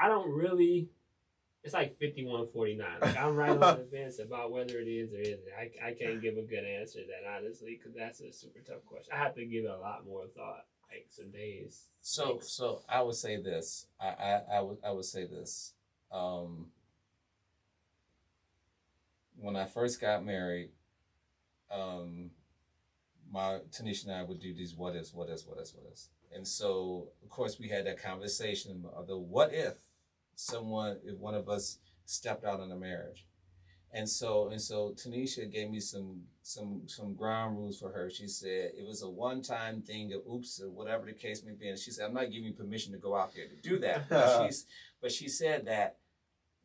don't really. It's like 51-49. Like I'm right on the fence about whether it is or isn't. I can't give a good answer to that honestly because that's a super tough question. I have to give it a lot more thought, like some days. So I would say this. I would say this. When I first got married, Tanisha and I would do these what ifs. And so of course we had that conversation of the what if one of us stepped out in a marriage. And so Tanisha gave me some ground rules for her. She said it was a one-time thing, of oops, or whatever the case may be. And she said, I'm not giving you permission to go out there to do that. But she said that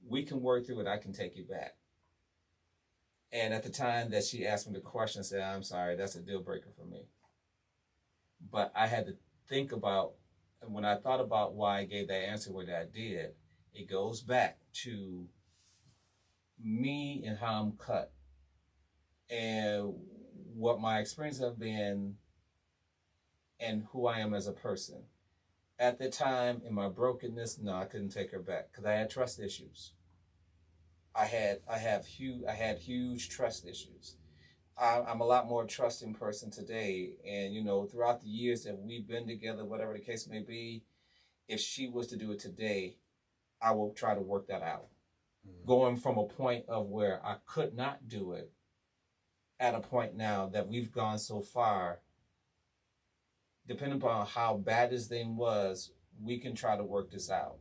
we can work through it. I can take you back. And at the time that she asked me the question, I said, I'm sorry, that's a deal breaker for me. But I had to think about, and when I thought about why I gave that answer what I did, It goes back to me and how I'm cut and what my experiences have been and who I am as a person. At the time, in my brokenness, no, I couldn't take her back because I had trust issues. I had huge trust issues. I'm a lot more trusting person today, and throughout the years that we've been together, whatever the case may be, if she was to do it today, I will try to work that out. Going from a point of where I could not do it, at a point now that we've gone so far, depending upon how bad this thing was, we can try to work this out.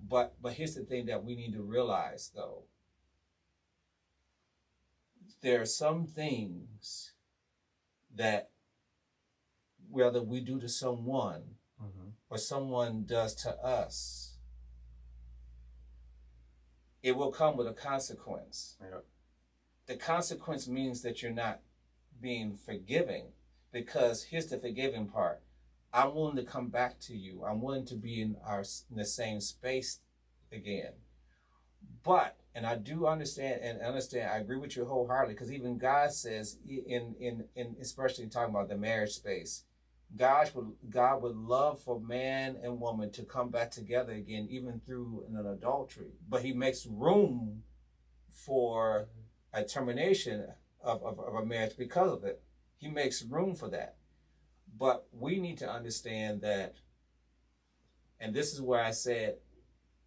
But here's the thing that we need to realize, though. There are some things that whether we do to someone or someone does to us, it will come with a consequence. Yep. The consequence means that you're not being forgiving, because here's the forgiving part. I'm willing to come back to you. I'm willing to be in the same space again. But, and I do understand, I agree with you wholeheartedly, because even God says, in especially talking about the marriage space, God would love for man and woman to come back together again, even through an adultery. But he makes room for a termination of a marriage because of it. He makes room for that. But we need to understand that, and this is where I said,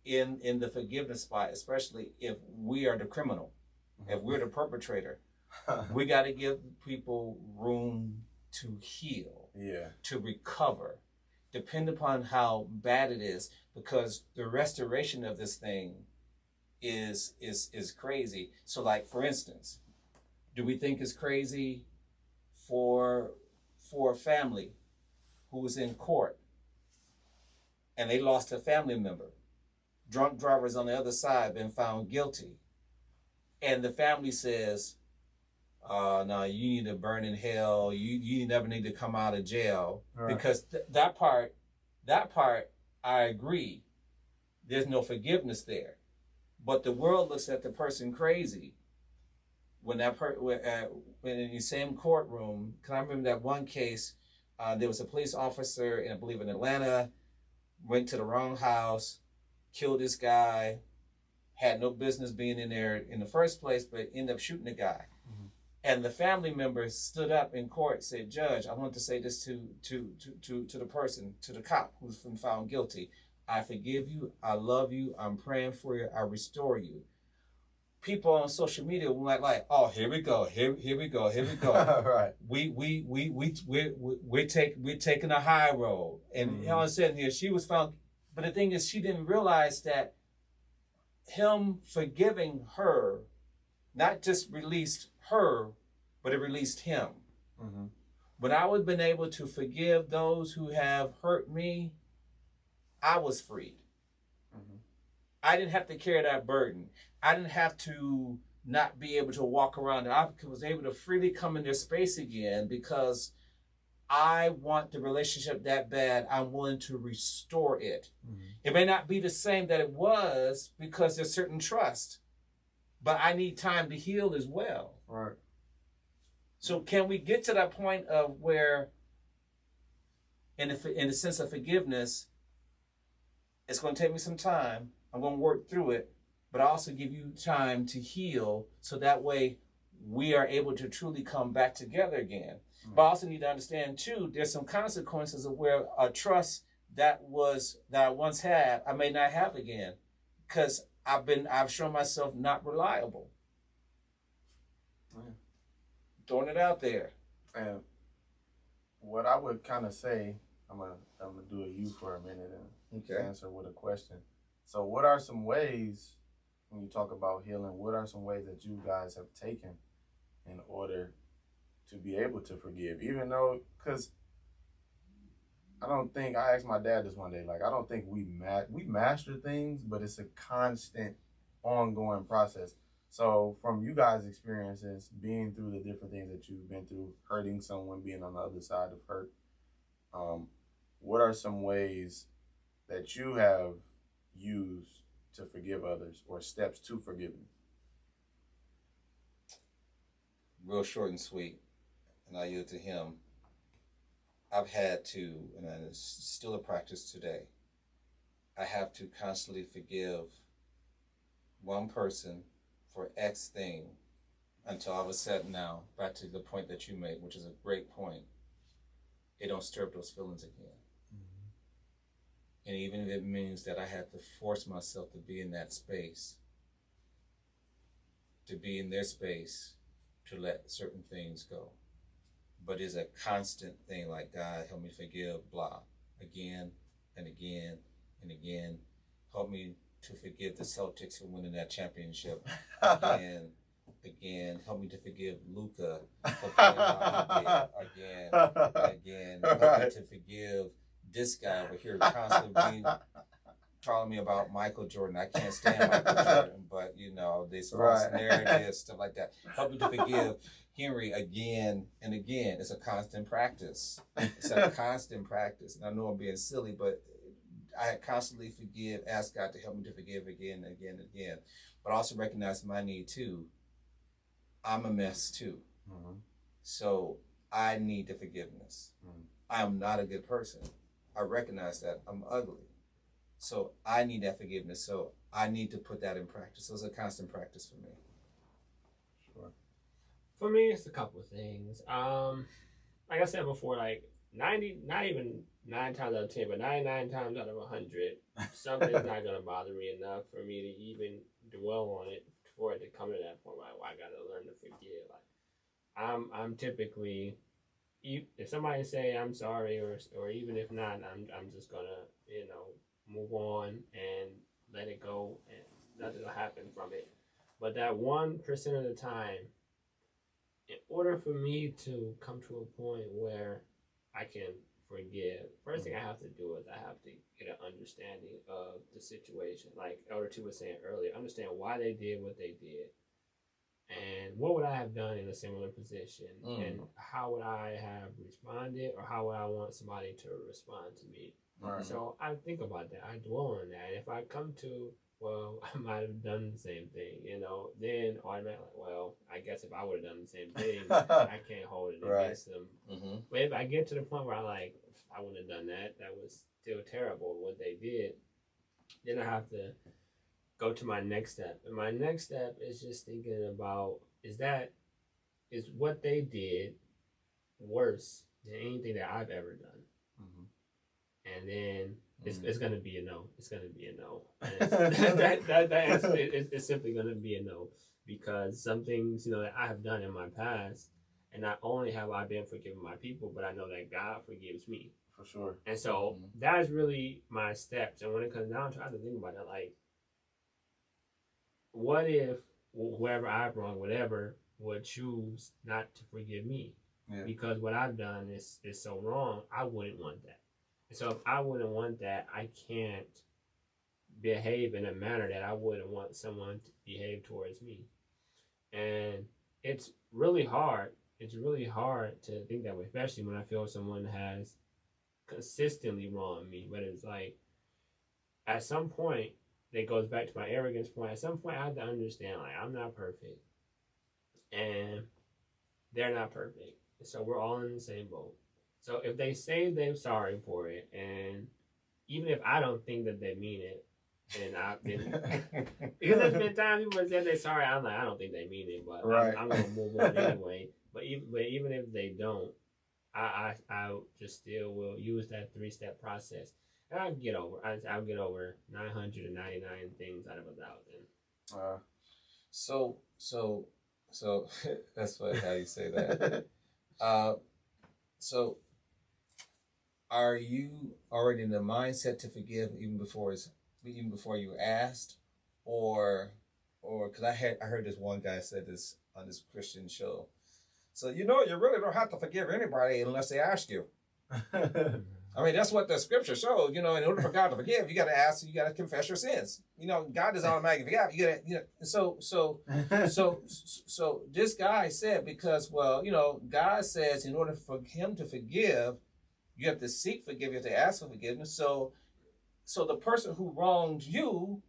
in the forgiveness spot, especially if we are the criminal, if we're the perpetrator, we got to give people room to heal, to recover, depend upon how bad it is, because the restoration of this thing is crazy. So, like, for instance, do we think it's crazy for a family who was in court and they lost a family member? Drunk drivers on the other side been found guilty, and the family says, no, you need to burn in hell. You never need to come out of jail. Right. Because that part, I agree. There's no forgiveness there. But the world looks at the person crazy when when in the same courtroom. Cause I remember that one case, there was a police officer, I believe in Atlanta, went to the wrong house, killed this guy, had no business being in there in the first place, but ended up shooting the guy. Mm-hmm. And the family members stood up in court, said, "Judge, I want to say this to the person, to the cop who's been found guilty. I forgive you. I love you. I'm praying for you. I restore you." People on social media were like, "Oh, here we go. Here we go. Right. We're taking a high road." And all of a sudden here, she was found. But the thing is, she didn't realize that him forgiving her not just released her, but it released him. Mm-hmm. When I would have been able to forgive those who have hurt me, I was freed. Mm-hmm. I didn't have to carry that burden. I didn't have to not be able to walk around. I was able to freely come in their space again because I want the relationship that bad. I'm willing to restore it. Mm-hmm. It may not be the same that it was because there's certain trust, but I need time to heal as well. Right. So can we get to that point of where, in the sense of forgiveness, it's going to take me some time. I'm going to work through it, but I also give you time to heal so that way we are able to truly come back together again. Mm-hmm. But I also need to understand, too, there's some consequences of where a trust that I once had, I may not have again because I've shown myself not reliable. Mm. Throwing it out there. And what I would kind of say, I'm gonna do a you for a minute and answer with a question. So what are some ways, when you talk about healing, what are some ways that you guys have taken in order to be able to forgive? Even though, because I asked my dad this one day, like, I don't think we master things, but it's a constant, ongoing process. So from you guys' experiences, being through the different things that you've been through, hurting someone, being on the other side of hurt, what are some ways that you have use to forgive others, or steps to forgiveness? Real short and sweet, and I yield to him. I've had to, and it's still a practice today, I have to constantly forgive one person for X thing until all of a sudden now, back to the point that you made, which is a great point, it don't stir up those feelings again. Mm-hmm. And even if it means that I have to force myself to be in that space, to be in their space, to let certain things go. But it's a constant thing, like, God, help me forgive, blah, again and again and again. Help me to forgive the Celtics for winning that championship again. Help me to forgive Luka for playing how he did again. Help me to forgive this guy over here constantly calling me about Michael Jordan. I can't stand Michael Jordan, but this false narrative, stuff like that. Help me to forgive Henry again and again. It's a constant practice. And I know I'm being silly, but I constantly ask God to help me to forgive again and again and again. But also recognize my need too. I'm a mess too. Mm-hmm. So I need the forgiveness. Mm-hmm. I am not a good person. I recognize that I'm ugly. So I need that forgiveness. So I need to put that in practice. So it's a constant practice for me. Sure. For me, it's a couple of things. Like I said before, like 90, not even 9 times out of 10, but 99 times out of 100, something's not going to bother me enough for me to even dwell on it, for it to come to that point where I got to learn to forgive. Like, I'm typically, if somebody say I'm sorry, or even if not, I'm just gonna move on and let it go, and nothing will happen from it. But that 1% of the time, in order for me to come to a point where I can forgive, first thing I have to do is I have to get an understanding of the situation. Like Elder Two was saying earlier, understand why they did what they did, and what would I have done in a similar position, and how would I have responded, or how would I want somebody to respond to me. Right. So I think about that. I dwell on that. And if I come to, well, I might have done the same thing, then automatically, well, I guess if I would have done the same thing, I can't hold it against them. Mm-hmm. But if I get to the point where I wouldn't have done that, that was still terrible what they did, then I have to go to my next step. And my next step is just thinking about, is what they did worse than anything that I've ever done? Mm-hmm. And then it's going to be a no. It's going to be a no. That answer is simply going to be a no, because some things, that I have done in my past, and not only have I been forgiving my people, but I know that God forgives me. For sure. And so that is really my steps. And when it comes down to it, I have to think about it, like, what if whoever I've wronged, whatever, would choose not to forgive me? Yeah. Because what I've done is so wrong, I wouldn't want that. And so if I wouldn't want that, I can't behave in a manner that I wouldn't want someone to behave towards me. And it's really hard. It's really hard to think that way, especially when I feel someone has consistently wronged me. But it's like, at some point, that goes back to my arrogance point. At some point, I have to understand, like, I'm not perfect, and they're not perfect. So we're all in the same boat. So if they say they're sorry for it, and even if I don't think that they mean it, and I've been, because there's been times people have said they're sorry, I'm like, I don't think they mean it, but I'm going to move on anyway. But even if they don't, I just still will use that 3-step process. And I'll get over 999 things out of 1,000. So that's funny how you say that. So are you already in the mindset to forgive even before you asked, or because I heard this one guy said this on this Christian show. So you really don't have to forgive anybody unless they ask you. I mean, that's what the scripture shows. In order for God to forgive, you got to ask, you got to confess your sins. God is automatically forgive. You got to, so this guy said, because, God says in order for him to forgive, you have to seek forgiveness, you have to ask for forgiveness. So So the person who wronged you,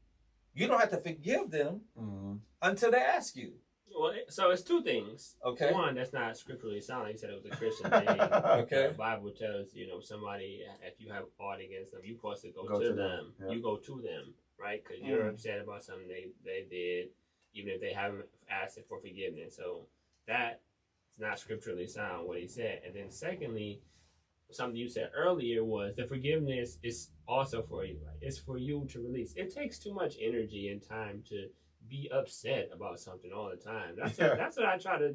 you don't have to forgive them until they ask you. Well, so it's two things. Okay. One, that's not scripturally sound. You said it was a Christian thing. Okay. The Bible tells, somebody, if you have aught against them, you're supposed to go to them. Yeah. You go to them, right? Because you're upset about something they did, even if they haven't asked for forgiveness. So that's not scripturally sound, what he said. And then secondly, something you said earlier was the forgiveness is also for you. Right? It's for you to release. It takes too much energy and time to be upset about something all the time. That's what I try to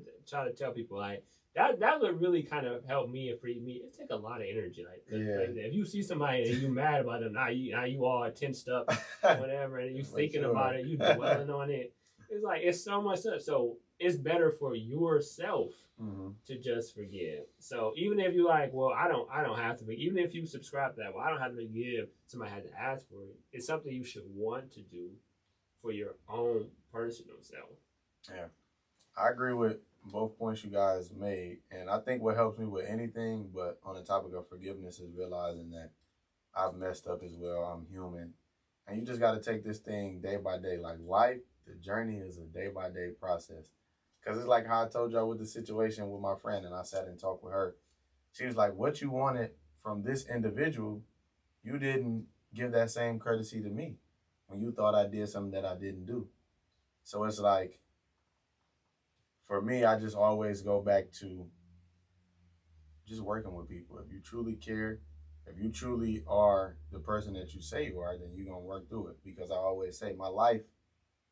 tell people. Like that would really kind of help me and free me. It takes a lot of energy. Like if you see somebody and you mad about them, now you all tensed up, whatever, and you thinking about it, you dwelling on it. It's like it's so much stuff. So it's better for yourself to just forgive. So even if you like, well, I don't have to forgive. Even if you subscribe to that, well, I don't have to forgive. Somebody had to ask for it. It's something you should want to do for your own personal self. Yeah, I agree with both points you guys made, and I think what helps me with anything, but on the topic of forgiveness, is realizing that I've messed up as well. I'm human, and you just got to take this thing day by day. Like life, the journey is a day by day process. Because it's like how I told y'all with the situation with my friend, and I sat and talked with her. She was like, what you wanted from this individual, you didn't give that same courtesy to me when you thought I did something that I didn't do. So it's like, for me, I just always go back to just working with people. If you truly care, if you truly are the person that you say you are, then you're going to work through it. Because I always say my life,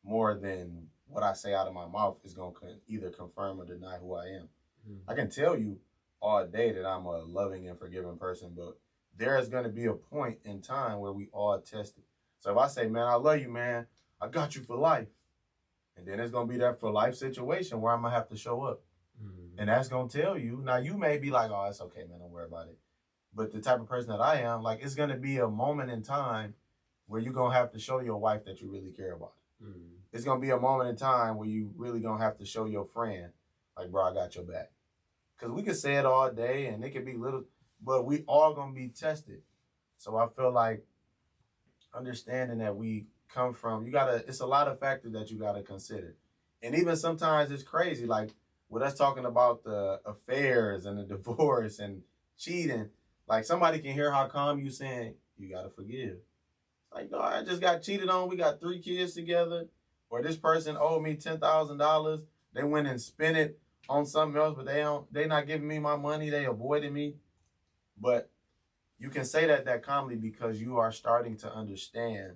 more than what I say out of my mouth, is going to either confirm or deny who I am. I can tell you all day that I'm a loving and forgiving person, but there is going to be a point in time where we all test it. So if I say, man, I love you, man, I got you for life. And then it's going to be that for life situation where I'm going to have to show up. And that's going to tell you. Now, you may be like, oh, it's okay, man, don't worry about it. But the type of person that I am, like, it's going to be a moment in time where you're going to have to show your wife that you really care about it. It's going to be a moment in time where you really going to have to show your friend, like, bro, I got your back. Because we can say it all day and it could be little, but we all going to be tested. So I feel like understanding that we come from, it's a lot of factors that you got to consider. And even sometimes it's crazy, like with us talking about the affairs and the divorce and cheating, like somebody can hear how calm you saying, you got to forgive. Like, no, I just got cheated on. We got 3 kids together. Or this person owed me $10,000. They went and spent it on something else, but they not giving me my money. They avoided me. But you can say that calmly because you are starting to understand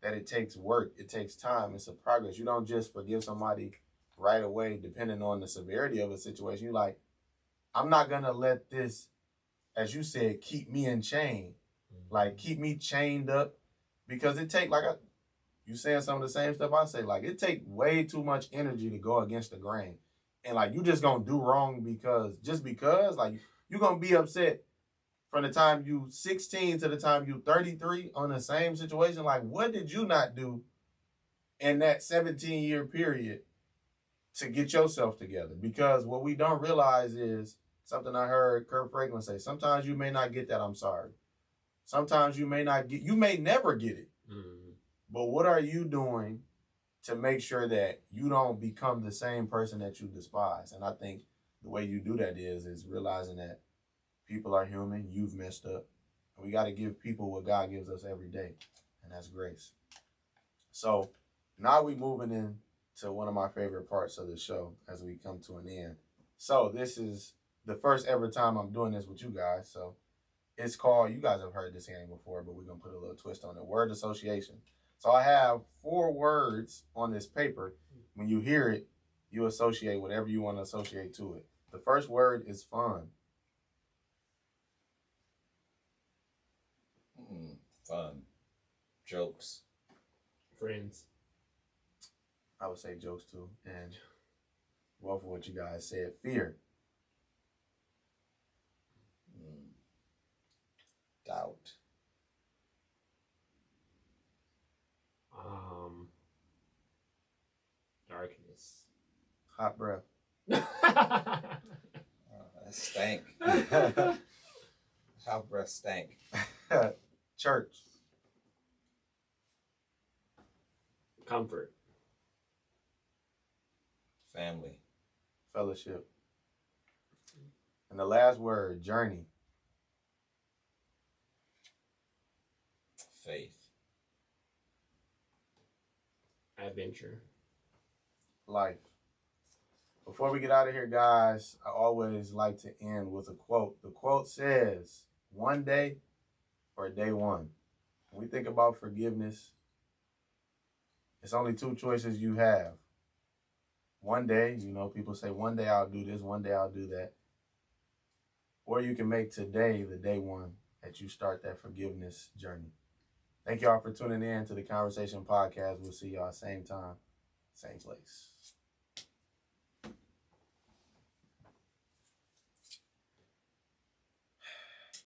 that it takes work. It takes time. It's a progress. You don't just forgive somebody right away, depending on the severity of a situation. You're like, I'm not going to let this, as you said, keep me in chain. Like, keep me chained up. Because it take, you saying some of the same stuff I say, like, it take way too much energy to go against the grain. And, like, you just going to do wrong because, like, you're going to be upset from the time you 16 to the time you 33 on the same situation. Like, what did you not do in that 17-year period to get yourself together? Because what we don't realize is something I heard Kurt Franklin say, sometimes you may not get that I'm sorry. Sometimes you may never get it. But what are you doing to make sure that you don't become the same person that you despise? And I think the way you do that is realizing that people are human, you've messed up, and we got to give people what God gives us every day, and that's grace. So now we're moving into one of my favorite parts of the show as we come to an end. So this is the first ever time I'm doing this with you guys, so it's called, you guys have heard this game before, but we're going to put a little twist on it. Word association. So I have 4 words on this paper. When you hear it, you associate whatever you want to associate to it. The first word is fun. Fun. Jokes. Friends. I would say jokes too. And both of what you guys said. Fear. Doubt. Darkness. Hot breath. That stank. Hot breath stank. Church. Comfort. Family. Fellowship. And the last word, journey. Faith. Adventure. Life. Before we get out of here, guys, I always like to end with a quote. The quote says, one day or day one. When we think about forgiveness, it's only two choices you have. One day, people say, one day I'll do this, one day I'll do that. Or you can make today the day one that you start that forgiveness journey. Thank y'all for tuning in to the converSAYtion podcast. We'll see y'all same time, same place.